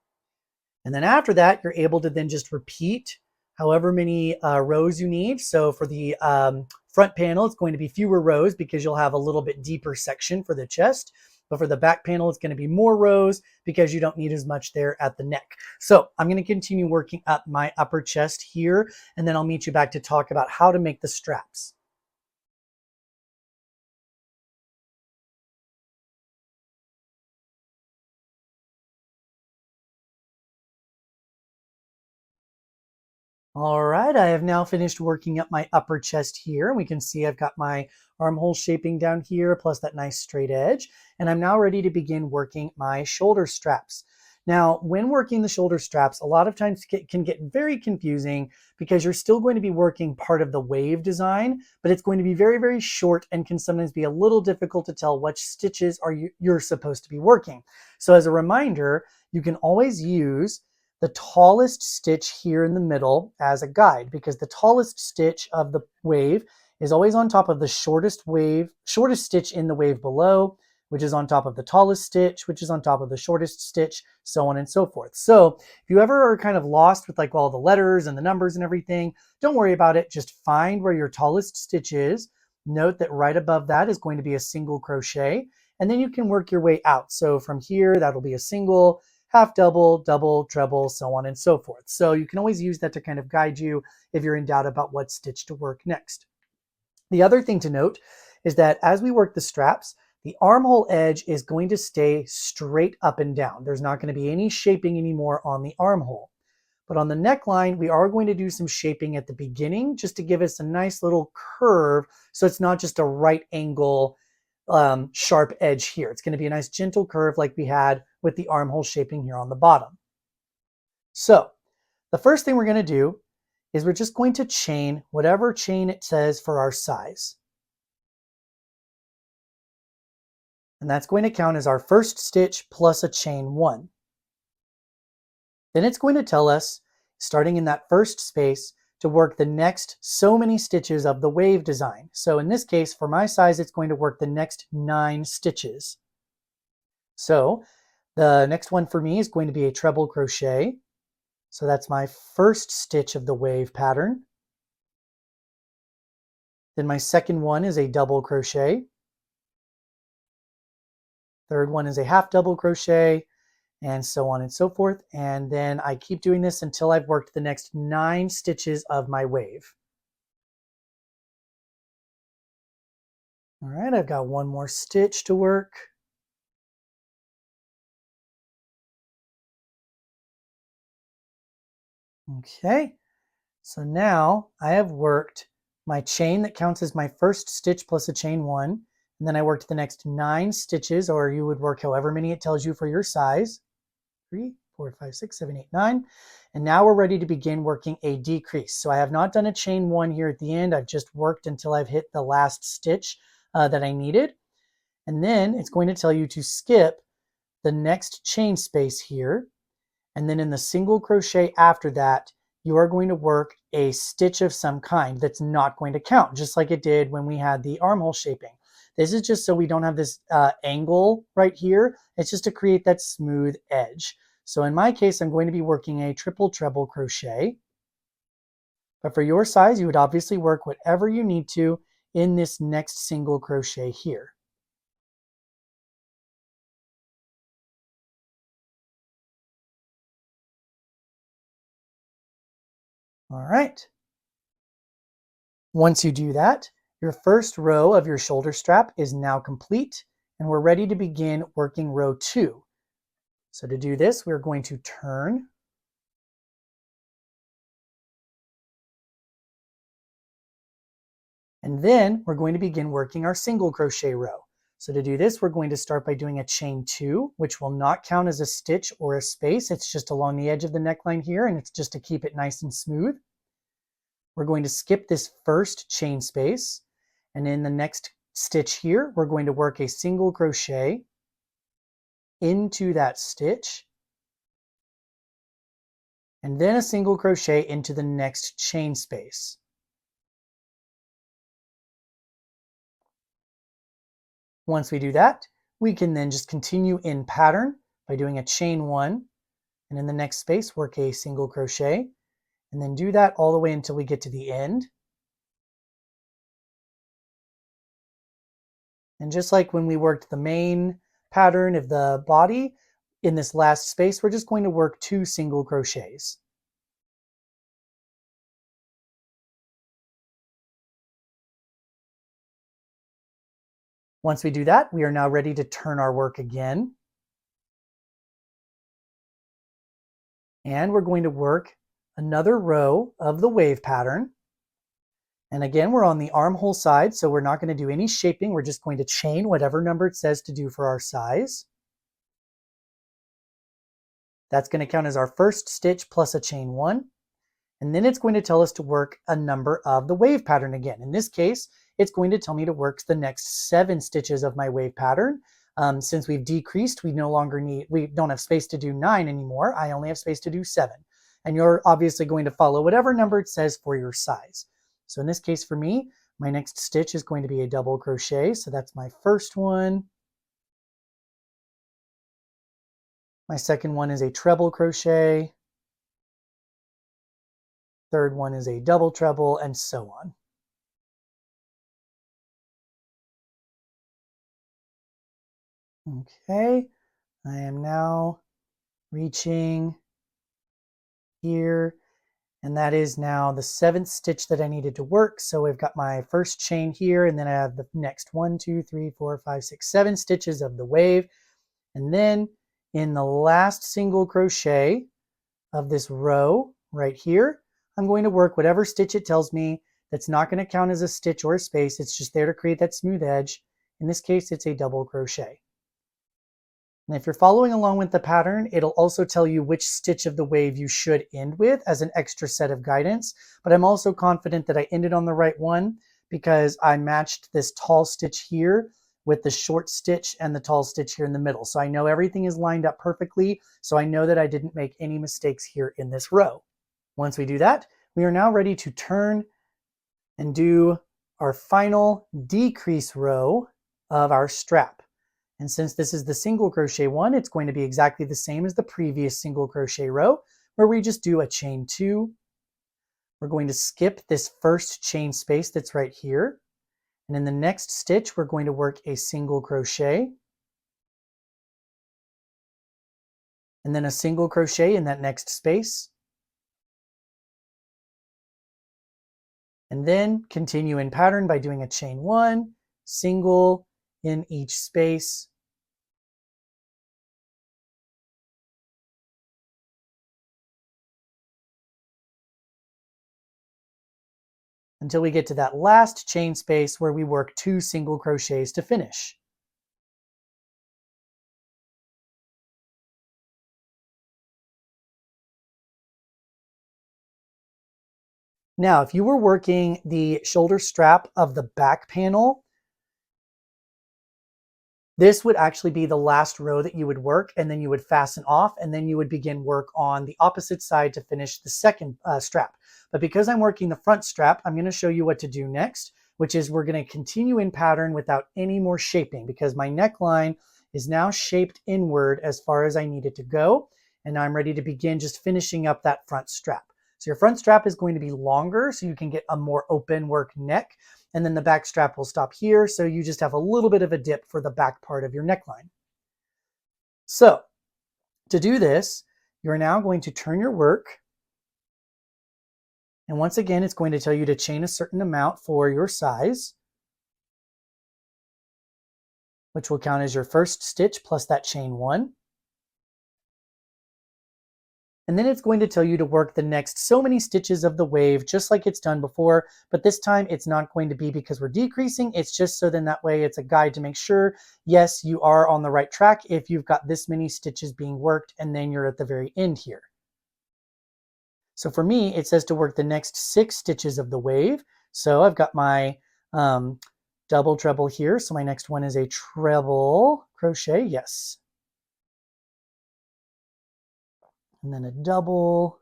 And then after that, you're able to then just repeat however many rows you need. So for the front panel, it's going to be fewer rows because you'll have a little bit deeper section for the chest. But for the back panel, it's going to be more rows because you don't need as much there at the neck. So I'm going to continue working up my upper chest here, and then I'll meet you back to talk about how to make the straps. All right, I have now finished working up my upper chest here. We can see I've got my armhole shaping down here, plus that nice straight edge. And I'm now ready to begin working my shoulder straps. Now, when working the shoulder straps, a lot of times it can get very confusing because you're still going to be working part of the wave design, but it's going to be very, very short and can sometimes be a little difficult to tell which stitches you're supposed to be working. So as a reminder, you can always use the tallest stitch here in the middle as a guide, because the tallest stitch of the wave is always on top of the shortest stitch in the wave below, which is on top of the tallest stitch, which is on top of the shortest stitch, so on and so forth. So if you ever are kind of lost with like all the letters and the numbers and everything, don't worry about it. Just find where your tallest stitch is. Note that right above that is going to be a single crochet, and then you can work your way out. So from here, that'll be a single, half double, double, treble, so on and so forth. So you can always use that to kind of guide you if you're in doubt about what stitch to work next. The other thing to note is that as we work the straps, the armhole edge is going to stay straight up and down. There's not going to be any shaping anymore on the armhole. But on the neckline, we are going to do some shaping at the beginning just to give us a nice little curve so it's not just a right angle sharp edge here. It's going to be a nice gentle curve like we had with the armhole shaping here on the bottom. So the first thing we're going to do is we're just going to chain whatever chain it says for our size. And that's going to count as our first stitch plus a chain 1. Then it's going to tell us, starting in that first space, to work the next so many stitches of the wave design. So in this case, for my size, it's going to work the next 9 stitches. So the next one for me is going to be a treble crochet. So that's my first stitch of the wave pattern. Then my second one is a double crochet. Third one is a half double crochet, and so on and so forth. And then I keep doing this until I've worked the next 9 stitches of my wave. All right, I've got one more stitch to work. Okay, so now I have worked my chain that counts as my first stitch plus a chain 1, and then I worked the next 9 stitches, or you would work however many it tells you for your size. 3, 4, 5, 6, 7, 8, 9. And now we're ready to begin working a decrease. So I have not done a chain 1 here at the end. I've just worked until I've hit the last stitch that I needed. And then it's going to tell you to skip the next chain space here. And then in the single crochet after that, you are going to work a stitch of some kind that's not going to count, just like it did when we had the armhole shaping. This is just so we don't have this angle right here. It's just to create that smooth edge. So in my case, I'm going to be working a triple treble crochet. But for your size, you would obviously work whatever you need to in this next single crochet here. All right. Once you do that, your first row of your shoulder strap is now complete, and we're ready to begin working row 2. So to do this, we're going to turn, and then we're going to begin working our single crochet row. So to do this, we're going to start by doing a chain 2, which will not count as a stitch or a space. It's just along the edge of the neckline here, and it's just to keep it nice and smooth. We're going to skip this first chain space, and in the next stitch here, we're going to work a single crochet into that stitch, and then a single crochet into the next chain space. Once we do that, we can then just continue in pattern by doing a chain 1, and in the next space, work a single crochet, and then do that all the way until we get to the end. And just like when we worked the main pattern of the body, in this last space, we're just going to work 2 single crochets. Once we do that, we are now ready to turn our work again. And we're going to work another row of the wave pattern. And again, we're on the armhole side, so we're not going to do any shaping. We're just going to chain whatever number it says to do for our size. That's going to count as our first stitch plus a chain 1. And then it's going to tell us to work a number of the wave pattern again. In this case, it's going to tell me to work the next 7 stitches of my wave pattern. Since we've decreased, we don't have space to do 9 anymore. I only have space to do 7. And you're obviously going to follow whatever number it says for your size. So in this case for me, my next stitch is going to be a double crochet. So that's my first one. My second one is a treble crochet. Third one is a double treble, and so on. Okay, I am now reaching here, and that is now the 7th stitch that I needed to work. So we've got my first chain here, and then I have the next 1, 2, 3, 4, 5, 6, 7 stitches of the wave. And then in the last single crochet of this row right here, I'm going to work whatever stitch it tells me. That's not going to count as a stitch or a space. It's just there to create that smooth edge. In this case, it's a double crochet. And if you're following along with the pattern, it'll also tell you which stitch of the wave you should end with as an extra set of guidance. But I'm also confident that I ended on the right one because I matched this tall stitch here with the short stitch and the tall stitch here in the middle. So I know everything is lined up perfectly. So I know that I didn't make any mistakes here in this row. Once we do that, we are now ready to turn and do our final decrease row of our strap. And since this is the single crochet one, it's going to be exactly the same as the previous single crochet row, where we just do a chain 2. We're going to skip this first chain space that's right here. And in the next stitch, we're going to work a single crochet. And then a single crochet in that next space. And then continue in pattern by doing a chain 1, single in each space. Until we get to that last chain space where we work 2 single crochets to finish. Now, if you were working the shoulder strap of the back panel, this would actually be the last row that you would work, and then you would fasten off, and then you would begin work on the opposite side to finish the second strap. But because I'm working the front strap, I'm going to show you what to do next, which is we're going to continue in pattern without any more shaping because my neckline is now shaped inward as far as I need it to go, and I'm ready to begin just finishing up that front strap. So your front strap is going to be longer so you can get a more open work neck. And then the back strap will stop here. So you just have a little bit of a dip for the back part of your neckline. So to do this, you're now going to turn your work. And once again, it's going to tell you to chain a certain amount for your size, which will count as your first stitch plus that chain 1. And then it's going to tell you to work the next so many stitches of the wave just like it's done before, but this time it's not going to be because we're decreasing, it's just so then that way it's a guide to make sure, yes, you are on the right track if you've got this many stitches being worked and then you're at the very end here. So for me, it says to work the next 6 stitches of the wave. So I've got my double treble here. So my next one is a treble crochet, yes. And then a double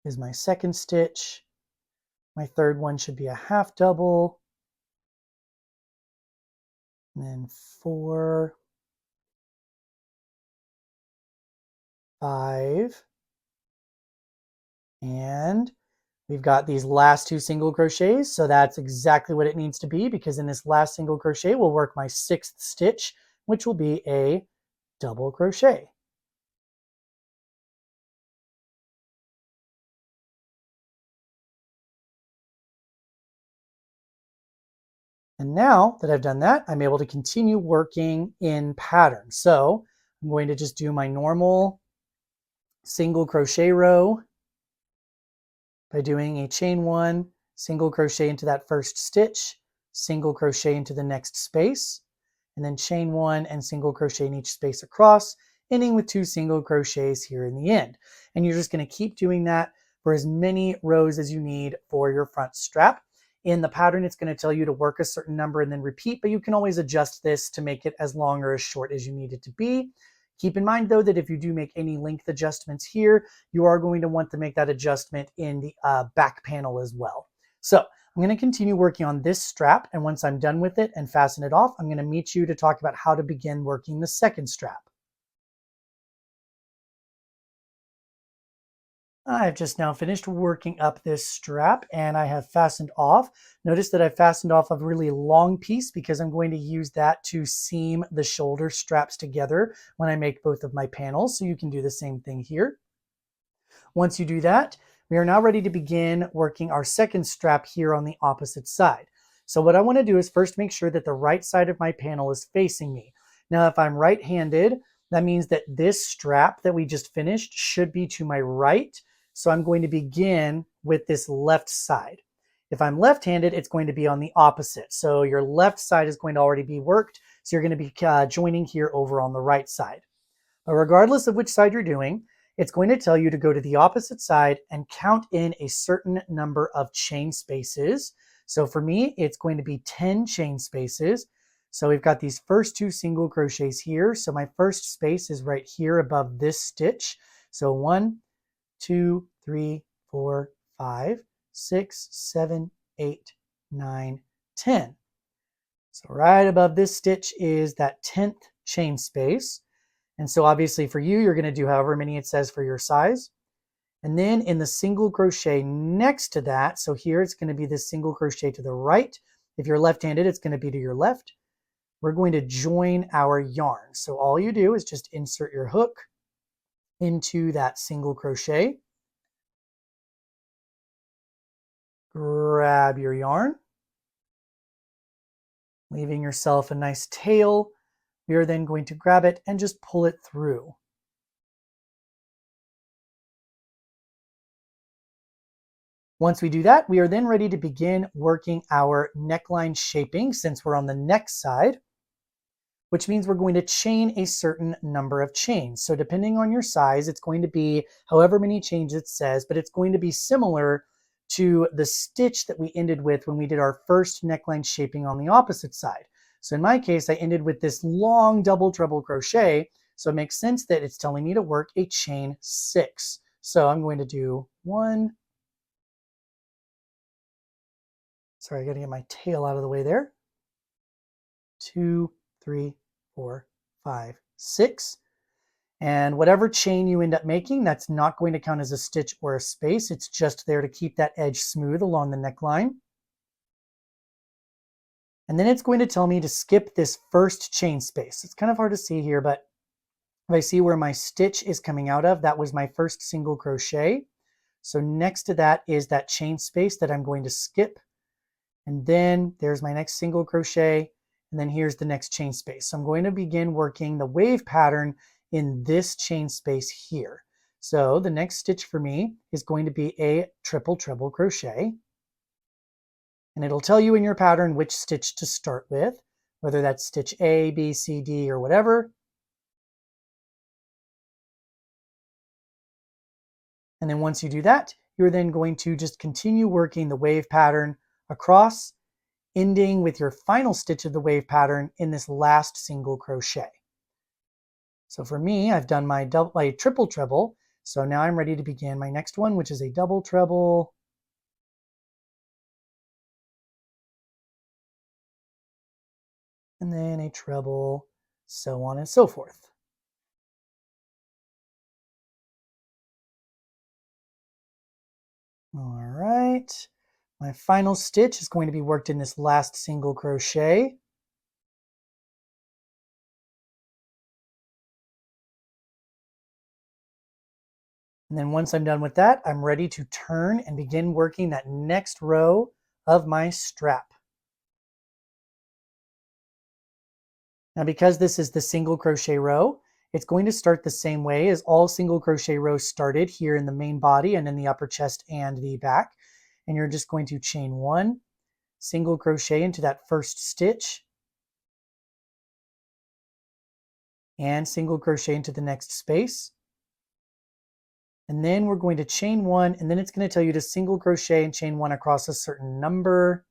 is my second stitch. My third one should be a half double. And then 4, 5, and we've got these last 2 single crochets. So that's exactly what it needs to be because in this last single crochet, we'll work my 6th stitch, which will be a double crochet. And now that I've done that, I'm able to continue working in pattern. So I'm going to just do my normal single crochet row by doing a chain 1, single crochet into that first stitch, single crochet into the next space, and then chain 1 and single crochet in each space across, ending with 2 single crochets here in the end. And you're just going to keep doing that for as many rows as you need for your front strap. In the pattern, it's going to tell you to work a certain number and then repeat, but you can always adjust this to make it as long or as short as you need it to be. Keep in mind, though, that if you do make any length adjustments here, you are going to want to make that adjustment in the back panel as well. So I'm going to continue working on this strap, and once I'm done with it and fasten it off, I'm going to meet you to talk about how to begin working the second strap. I've just now finished working up this strap and I have fastened off. Notice that I fastened off a really long piece because I'm going to use that to seam the shoulder straps together when I make both of my panels. So you can do the same thing here. Once you do that, we are now ready to begin working our second strap here on the opposite side. So what I want to do is first make sure that the right side of my panel is facing me. Now, if I'm right-handed, that means that this strap that we just finished should be to my right. So I'm going to begin with this left side. If I'm left-handed, it's going to be on the opposite. So your left side is going to already be worked. So you're going to be joining here over on the right side. But regardless of which side you're doing, it's going to tell you to go to the opposite side and count in a certain number of chain spaces. So for me, it's going to be 10 chain spaces. So we've got these first 2 single crochets here. So my first space is right here above this stitch. So 1, 2, 3, 4, 5, 6, 7, 8, 9, 10. So right above this stitch is that 10th chain space. And so obviously for you, you're going to do however many it says for your size. And then in the single crochet next to that, so here it's going to be this single crochet to the right. If you're left-handed, it's going to be to your left. We're going to join our yarn. So all you do is just insert your hook into that single crochet. Grab your yarn, leaving yourself a nice tail. We are then going to grab it and just pull it through. Once we do that, we are then ready to begin working our neckline shaping since we're on the neck side, which means we're going to chain a certain number of chains. So depending on your size, it's going to be however many chains it says, but it's going to be similar to the stitch that we ended with when we did our first neckline shaping on the opposite side. So in my case, I ended with this long double treble crochet. So it makes sense that it's telling me to work a chain 6. So I'm going to do 1. Sorry, I got to get my tail out of the way there. 2, 3, 4, 5, 6. And whatever chain you end up making, that's not going to count as a stitch or a space. It's just there to keep that edge smooth along the neckline. And then it's going to tell me to skip this first chain space. It's kind of hard to see here, but if I see where my stitch is coming out of, that was my first single crochet. So next to that is that chain space that I'm going to skip. And then there's my next single crochet. And then here's the next chain space. So I'm going to begin working the wave pattern in this chain space here. So the next stitch for me is going to be a triple treble crochet. And it'll tell you in your pattern which stitch to start with, whether that's stitch A, B, C, D, or whatever. And then once you do that, you're then going to just continue working the wave pattern across, ending with your final stitch of the wave pattern in this last single crochet. So for me, I've done my triple treble. So now I'm ready to begin my next one, which is a double treble. And then a treble, so on and so forth. All right, my final stitch is going to be worked in this last single crochet. And then once I'm done with that, I'm ready to turn and begin working that next row of my strap. Now, because this is the single crochet row, it's going to start the same way as all single crochet rows started here in the main body and in the upper chest and the back. And you're just going to chain 1 single crochet into that first stitch and single crochet into the next space. And then we're going to chain 1, and then it's going to tell you to single crochet and chain 1 across a certain number.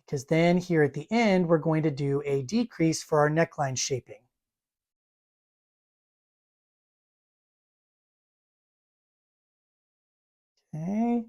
Because then here at the end, we're going to do a decrease for our neckline shaping. Okay,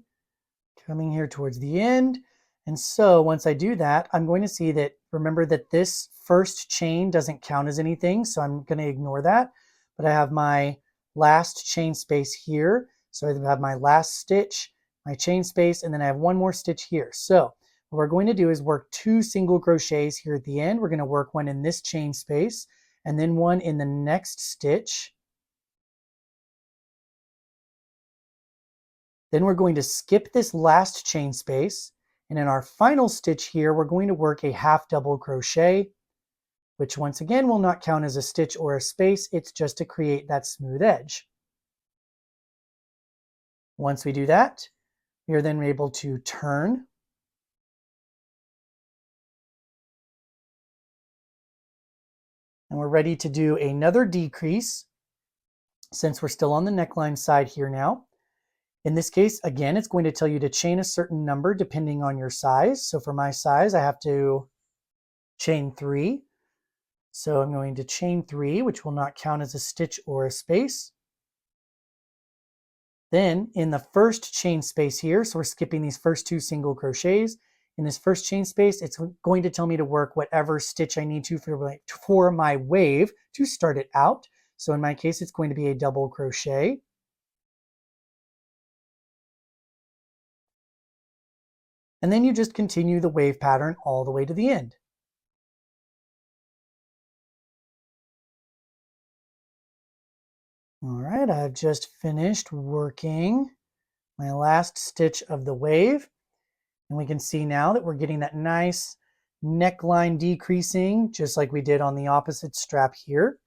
coming here towards the end. And so once I do that, I'm going to see that, remember that this first chain doesn't count as anything, so I'm going to ignore that. But I have my last chain space here. So I have my last stitch, my chain space, and then I have one more stitch here. So what we're going to do is work 2 single crochets here at the end. We're going to work one in this chain space and then one in the next stitch. Then we're going to skip this last chain space. And in our final stitch here, we're going to work a half double crochet, which once again will not count as a stitch or a space. It's just to create that smooth edge. Once we do that, we are then able to turn. And we're ready to do another decrease since we're still on the neckline side here now. In this case, again, it's going to tell you to chain a certain number depending on your size. So for my size, I have to chain 3. So I'm going to chain 3, which will not count as a stitch or a space. Then in the first chain space here, so we're skipping these first 2 single crochets. In this first chain space, it's going to tell me to work whatever stitch I need to for my wave to start it out. So in my case, it's going to be a double crochet. And then you just continue the wave pattern all the way to the end. All right, I've just finished working my last stitch of the wave. And we can see now that we're getting that nice neckline decreasing, just like we did on the opposite strap here.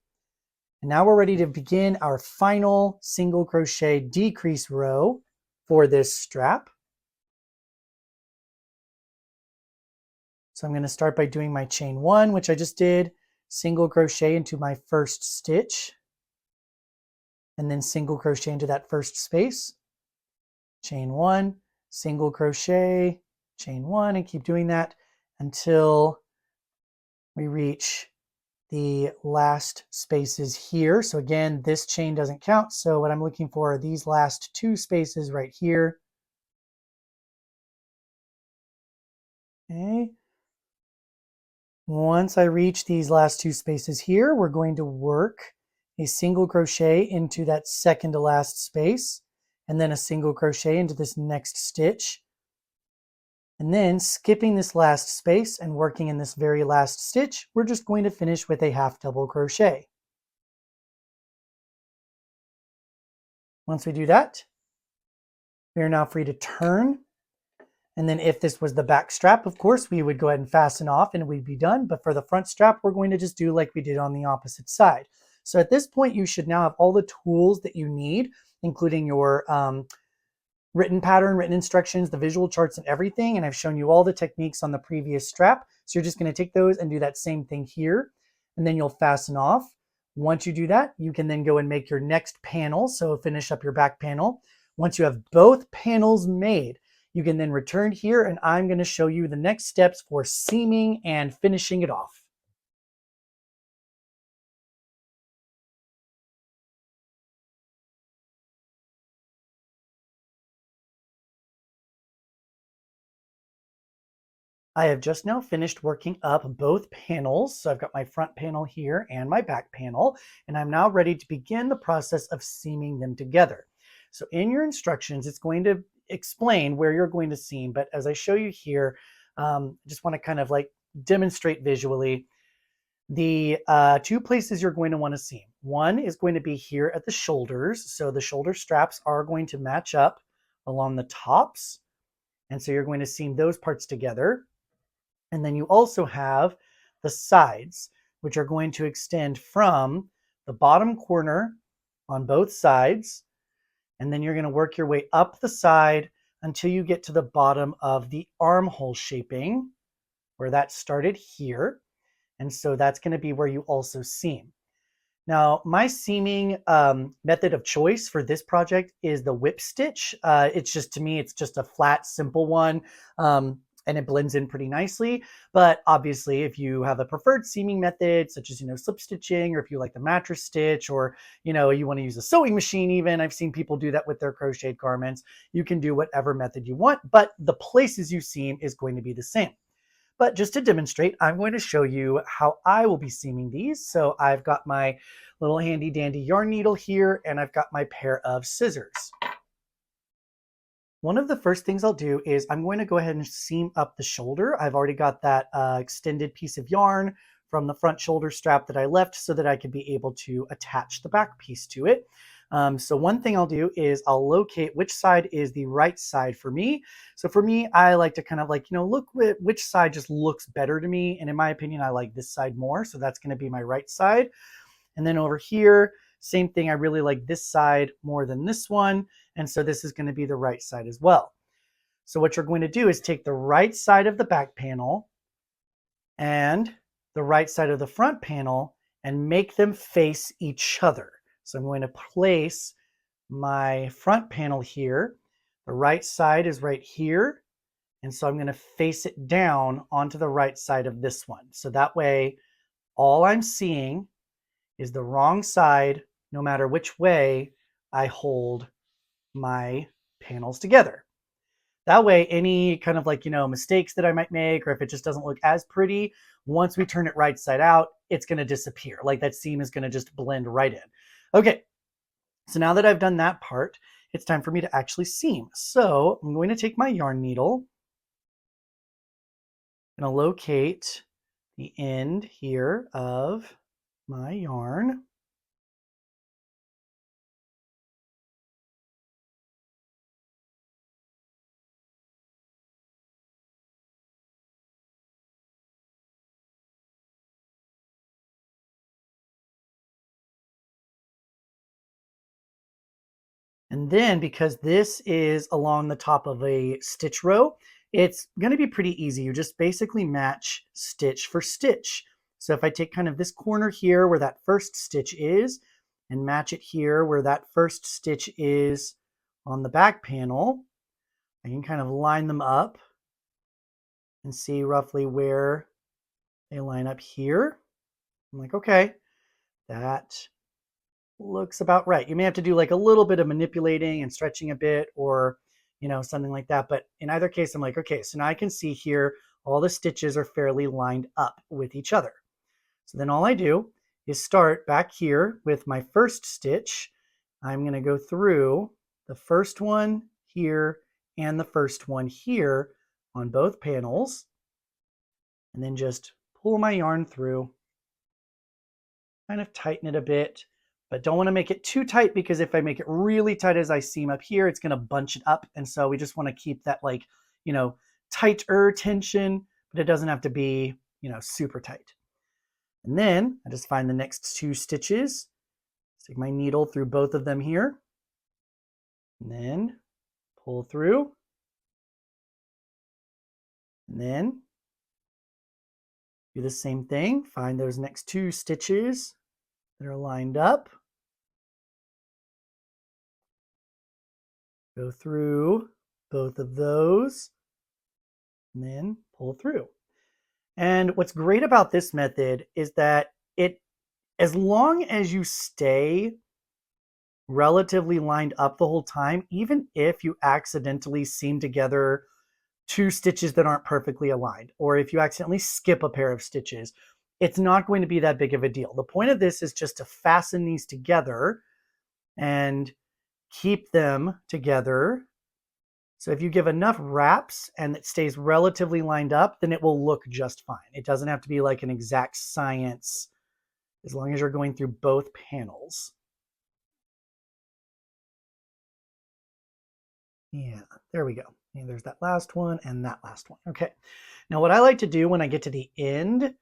And now we're ready to begin our final single crochet decrease row for this strap. So I'm going to start by doing my chain 1, which I just did, single crochet into my first stitch, and then single crochet into that first space, chain 1, single crochet, chain 1, and keep doing that until we reach the last spaces here. So again, this chain doesn't count. So what I'm looking for are these last 2 spaces right here. Okay. Once I reach these last 2 spaces here, we're going to work a single crochet into that second to last space, and then a single crochet into this next stitch. And then skipping this last space and working in this very last stitch, we're just going to finish with a half double crochet. Once we do that, we are now free to turn. And then if this was the back strap, of course, we would go ahead and fasten off and we'd be done. But for the front strap, we're going to just do like we did on the opposite side. So at this point, you should now have all the tools that you need, including your written pattern, written instructions, the visual charts and everything. And I've shown you all the techniques on the previous strap. So you're just going to take those and do that same thing here. And then you'll fasten off. Once you do that, you can then go and make your next panel. So finish up your back panel. Once you have both panels made, you can then return here and I'm going to show you the next steps for seaming and finishing it off. I have just now finished working up both panels. So I've got my front panel here and my back panel, and I'm now ready to begin the process of seaming them together. So in your instructions, it's going to explain where you're going to seam, but as I show you here, just want to kind of like demonstrate visually the 2 places you're going to want to seam. One is going to be here at the shoulders. So the shoulder straps are going to match up along the tops. And so you're going to seam those parts together. And then you also have the sides, which are going to extend from the bottom corner on both sides. And then you're going to work your way up the side until you get to the bottom of the armhole shaping, where that started here. And so that's going to be where you also seam. Now, my seaming method of choice for this project is the whip stitch. It's just, to me, it's just a flat, simple one, and it blends in pretty nicely. But obviously, if you have a preferred seaming method, such as, slip stitching, or if you like the mattress stitch, or, you want to use a sewing machine even, I've seen people do that with their crocheted garments. You can do whatever method you want, but the places you seam is going to be the same. But just to demonstrate, I'm going to show you how I will be seaming these. So I've got my little handy dandy yarn needle here, and I've got my pair of scissors. One of the first things I'll do is I'm going to go ahead and seam up the shoulder. I've already got that extended piece of yarn from the front shoulder strap that I left so that I can be able to attach the back piece to it. So one thing I'll do is I'll locate which side is the right side for me. So for me, I like to kind of like, look which side just looks better to me. And in my opinion, I like this side more. So that's going to be my right side. And then over here, same thing. I really like this side more than this one. And so this is going to be the right side as well. So what you're going to do is take the right side of the back panel and the right side of the front panel and make them face each other. So I'm going to place my front panel here. The right side is right here. And so I'm going to face it down onto the right side of this one. So that way, all I'm seeing is the wrong side, no matter which way I hold my panels together. That way, any kind of like, mistakes that I might make, or if it just doesn't look as pretty, once we turn it right side out, it's going to disappear. Like that seam is going to just blend right in. Okay, so now that I've done that part, it's time for me to actually seam. So I'm going to take my yarn needle and I'll locate the end here of my yarn. And then because this is along the top of a stitch row, it's going to be pretty easy. You just basically match stitch for stitch. So if I take kind of this corner here where that first stitch is and match it here where that first stitch is on the back panel, I can kind of line them up and see roughly where they line up here. I'm like, okay, that looks about right. You may have to do like a little bit of manipulating and stretching a bit or, something like that. But in either case, I'm like, okay, so now I can see here all the stitches are fairly lined up with each other. So then all I do is start back here with my first stitch. I'm going to go through the first one here and the first one here on both panels, and then just pull my yarn through, kind of tighten it a bit, but don't want to make it too tight because if I make it really tight as I seam up here, it's going to bunch it up. And so we just want to keep that like, tighter tension, but it doesn't have to be, super tight. And then I just find the next two stitches, stick my needle through both of them here, and then pull through, and then do the same thing, find those next two stitches that are lined up, go through both of those, and then pull through. And what's great about this method is that as long as you stay relatively lined up the whole time, even if you accidentally seam together two stitches that aren't perfectly aligned, or if you accidentally skip a pair of stitches, it's not going to be that big of a deal. The point of this is just to fasten these together and keep them together. So if you give enough wraps and it stays relatively lined up, then it will look just fine. It doesn't have to be like an exact science as long as you're going through both panels. Yeah, there we go. And there's that last one and that last one. Okay. Now what I like to do when I get to the end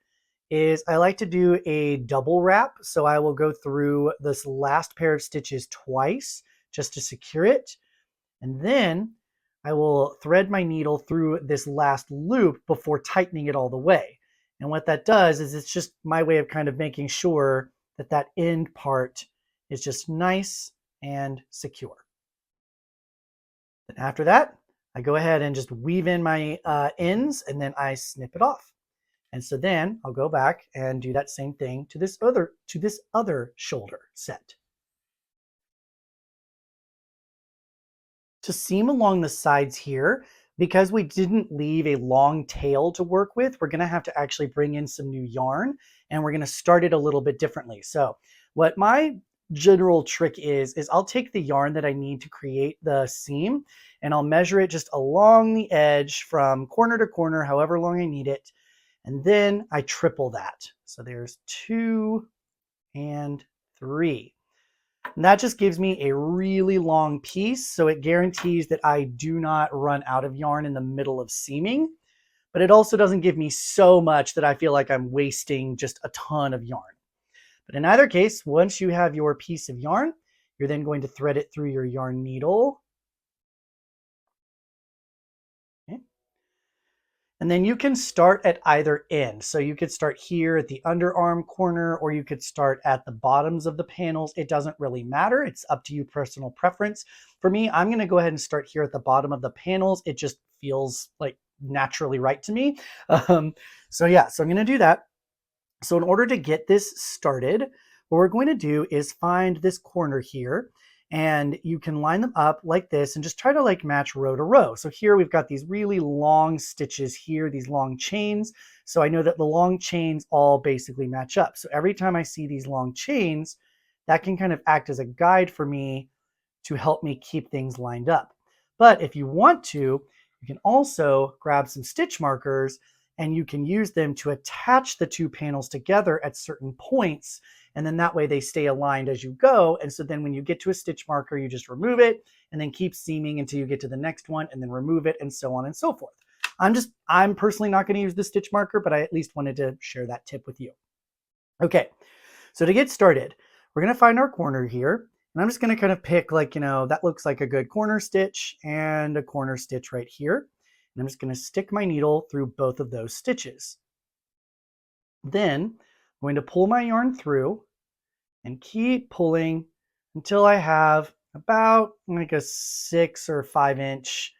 is I like to do a double wrap. So I will go through this last pair of stitches twice just to secure it. And then I will thread my needle through this last loop before tightening it all the way. And what that does is it's just my way of kind of making sure that that end part is just nice and secure. Then after that, I go ahead and just weave in my ends and then I snip it off. And so then I'll go back and do that same thing to this other shoulder set. To seam along the sides here, Because we didn't leave a long tail to work with, we're gonna have to actually bring in some new yarn, and we're gonna start it a little bit differently. So what my general trick is I'll take the yarn that I need to create the seam, and I'll measure it just along the edge from corner to corner, however long I need it. And then I triple that. So there's 2 and 3. And that just gives me a really long piece, so it guarantees that I do not run out of yarn in the middle of seaming, but it also doesn't give me so much that I feel like I'm wasting just a ton of yarn. But in either case, once you have your piece of yarn, you're then going to thread it through your yarn needle. Okay. And then you can start at either end. So you could start here at the underarm corner, or you could start at the bottoms of the panels. It doesn't really matter. It's up to you, personal preference. For me, I'm going to go ahead and start here at the bottom of the panels. It just feels like naturally right to me. So yeah, so I'm going to do that. So in order to get this started, what we're going to do is find this corner here, and you can line them up like this and just try to like match row to row. So here we've got these really long stitches here, these long chains. So I know that the long chains all basically match up. So every time I see these long chains, that can kind of act as a guide for me to help me keep things lined up. But if you want to, you can also grab some stitch markers and you can use them to attach the two panels together at certain points. And then that way they stay aligned as you go. And so then when you get to a stitch marker, you just remove it and then keep seaming until you get to the next one and then remove it and so on and so forth. I'm personally not going to use the stitch marker, but I at least wanted to share that tip with you. Okay, so to get started, we're going to find our corner here. And I'm just going to kind of pick like, that looks like a good corner stitch and a corner stitch right here. And I'm just going to stick my needle through both of those stitches. Then I'm going to pull my yarn through and keep pulling until I have about like a 6 or 5 inch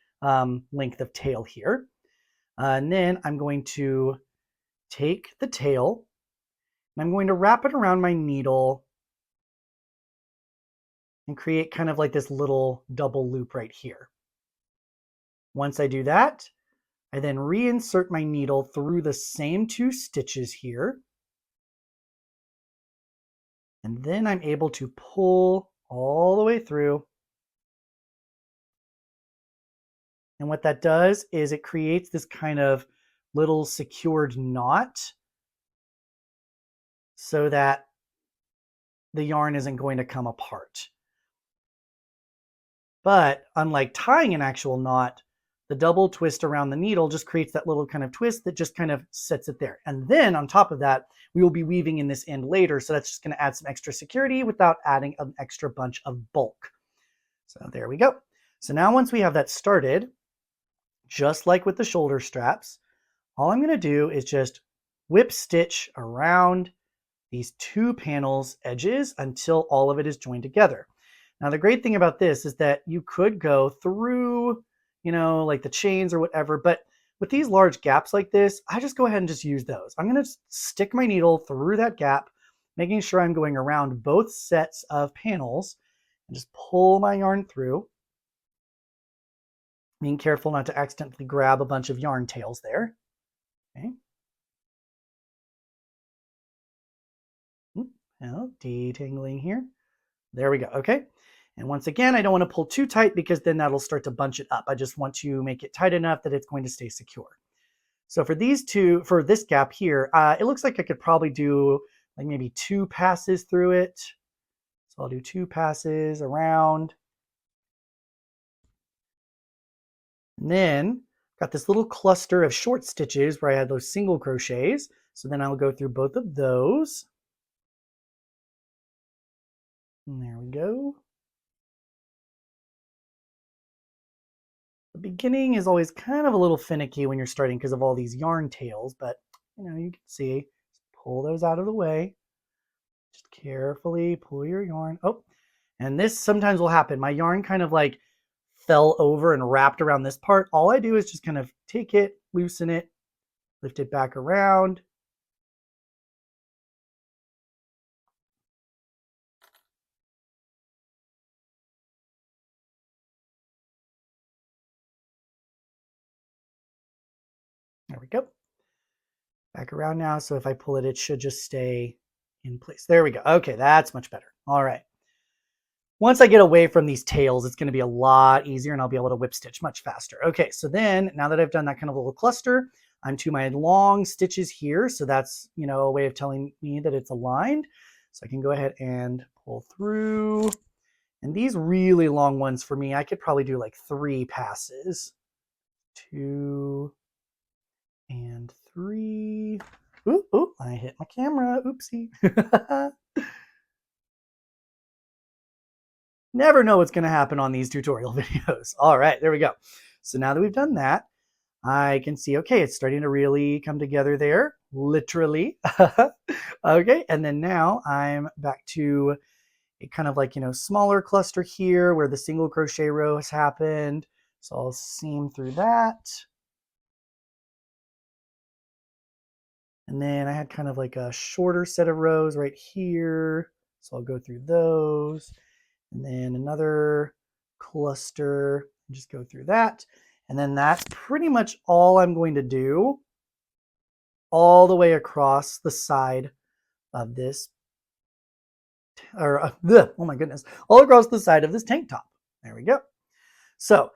length of tail here. And then I'm going to take the tail and I'm going to wrap it around my needle and create kind of like this little double loop right here. Once I do that, I then reinsert my needle through the same 2 stitches here. And then I'm able to pull all the way through. And what that does is it creates this kind of little secured knot so that the yarn isn't going to come apart. But unlike tying an actual knot, the double twist around the needle just creates that little kind of twist that just kind of sets it there. And then on top of that, we will be weaving in this end later. So that's just going to add some extra security without adding an extra bunch of bulk. So there we go. So now once we have that started, just like with the shoulder straps, all I'm going to do is just whip stitch around these 2 panels edges until all of it is joined together. Now, the great thing about this is that you could go through, like the chains or whatever, but with these large gaps like this, I just go ahead and just use those. I'm going to stick my needle through that gap, making sure I'm going around both sets of panels and just pull my yarn through, being careful not to accidentally grab a bunch of yarn tails there. Okay. Now, detangling here. There we go. Okay. And once again, I don't want to pull too tight because then that'll start to bunch it up. I just want to make it tight enough that it's going to stay secure. So for this gap here, it looks like I could probably do like maybe 2 passes through it. So I'll do 2 passes around. And then got this little cluster of short stitches where I had those single crochets. So then I'll go through both of those. And there we go. The beginning is always kind of a little finicky when you're starting because of all these yarn tails, but you can see, just pull those out of the way. Just carefully pull your yarn. Oh, and this sometimes will happen. My yarn kind of like fell over and wrapped around this part. All I do is just kind of take it, loosen it, lift it back around. go. Back around now. So if I pull it, it should just stay in place. There we go. Okay, that's much better. All right. Once I get away from these tails, it's going to be a lot easier and I'll be able to whip stitch much faster. Okay, so then now that I've done that kind of little cluster, I'm to my long stitches here. So that's, you know, a way of telling me that it's aligned. So I can go ahead and pull through. And these really long ones for me, I could probably do like 3 passes. 2 and 3. Ooh, I hit my camera. Oopsie. Never know what's going to happen on these tutorial videos. All right, there we go. So now that we've done that, I can see, okay, it's starting to really come together there, literally. Okay, and then now I'm back to a kind of like, you know, smaller cluster here where the single crochet row has happened. So I'll seam through that. And then I had kind of like a shorter set of rows right here. So I'll go through those. And then another cluster, and just go through that. And then that's pretty much all I'm going to do all the way across the side of this, or oh my goodness, all across the side of this tank top. There we go. So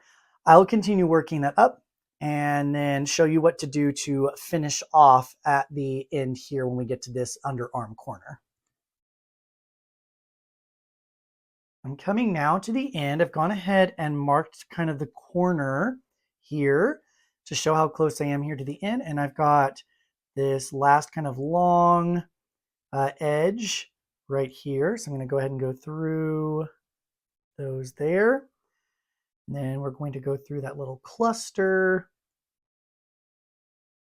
I'll continue working that up and then show you what to do to finish off at the end here when we get to this underarm corner. I'm coming now to the end. I've gone ahead and marked kind of the corner here to show how close I am here to the end. And I've got this last kind of long edge right here. So I'm going to go ahead and go through those there. And then we're going to go through that little cluster.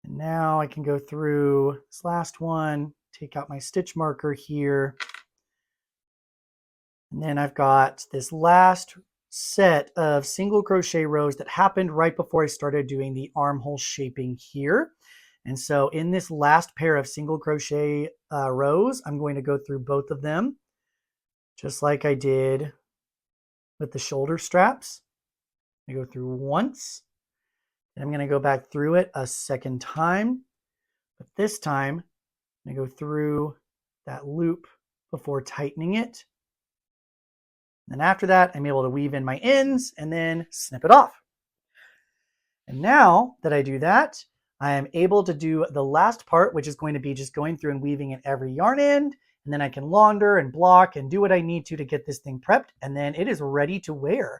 And now I can go through this last one, take out my stitch marker here. And then I've got this last set of single crochet rows that happened right before I started doing the armhole shaping here. And so in this last pair of single crochet rows, I'm going to go through both of them, just like I did with the shoulder straps. I go through once, and I'm going to go back through it a second time. But this time, I'm going to go through that loop before tightening it. And after that, I'm able to weave in my ends and then snip it off. And now that I do that, I am able to do the last part, which is going to be just going through and weaving in every yarn end. And then I can launder and block and do what I need to get this thing prepped. And then it is ready to wear.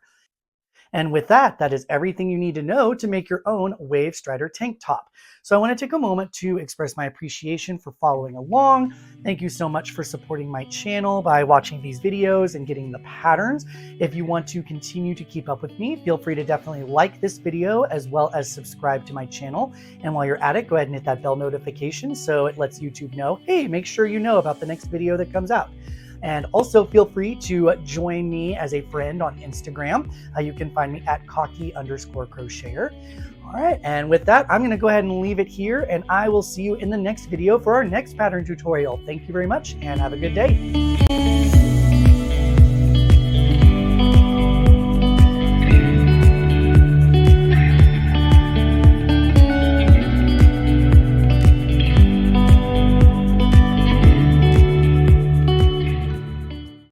And with that, that is everything you need to know to make your own Wave Strider tank top. So I want to take a moment to express my appreciation for following along. Thank you so much for supporting my channel by watching these videos and getting the patterns. If you want to continue to keep up with me, feel free to definitely like this video as well as subscribe to my channel. And while you're at it, go ahead and hit that bell notification so it lets YouTube know, hey, make sure you know about the next video that comes out. And also feel free to join me as a friend on Instagram. You can find me at cocky_crocheter. All right, and with that, I'm gonna go ahead and leave it here and I will see you in the next video for our next pattern tutorial. Thank you very much and have a good day.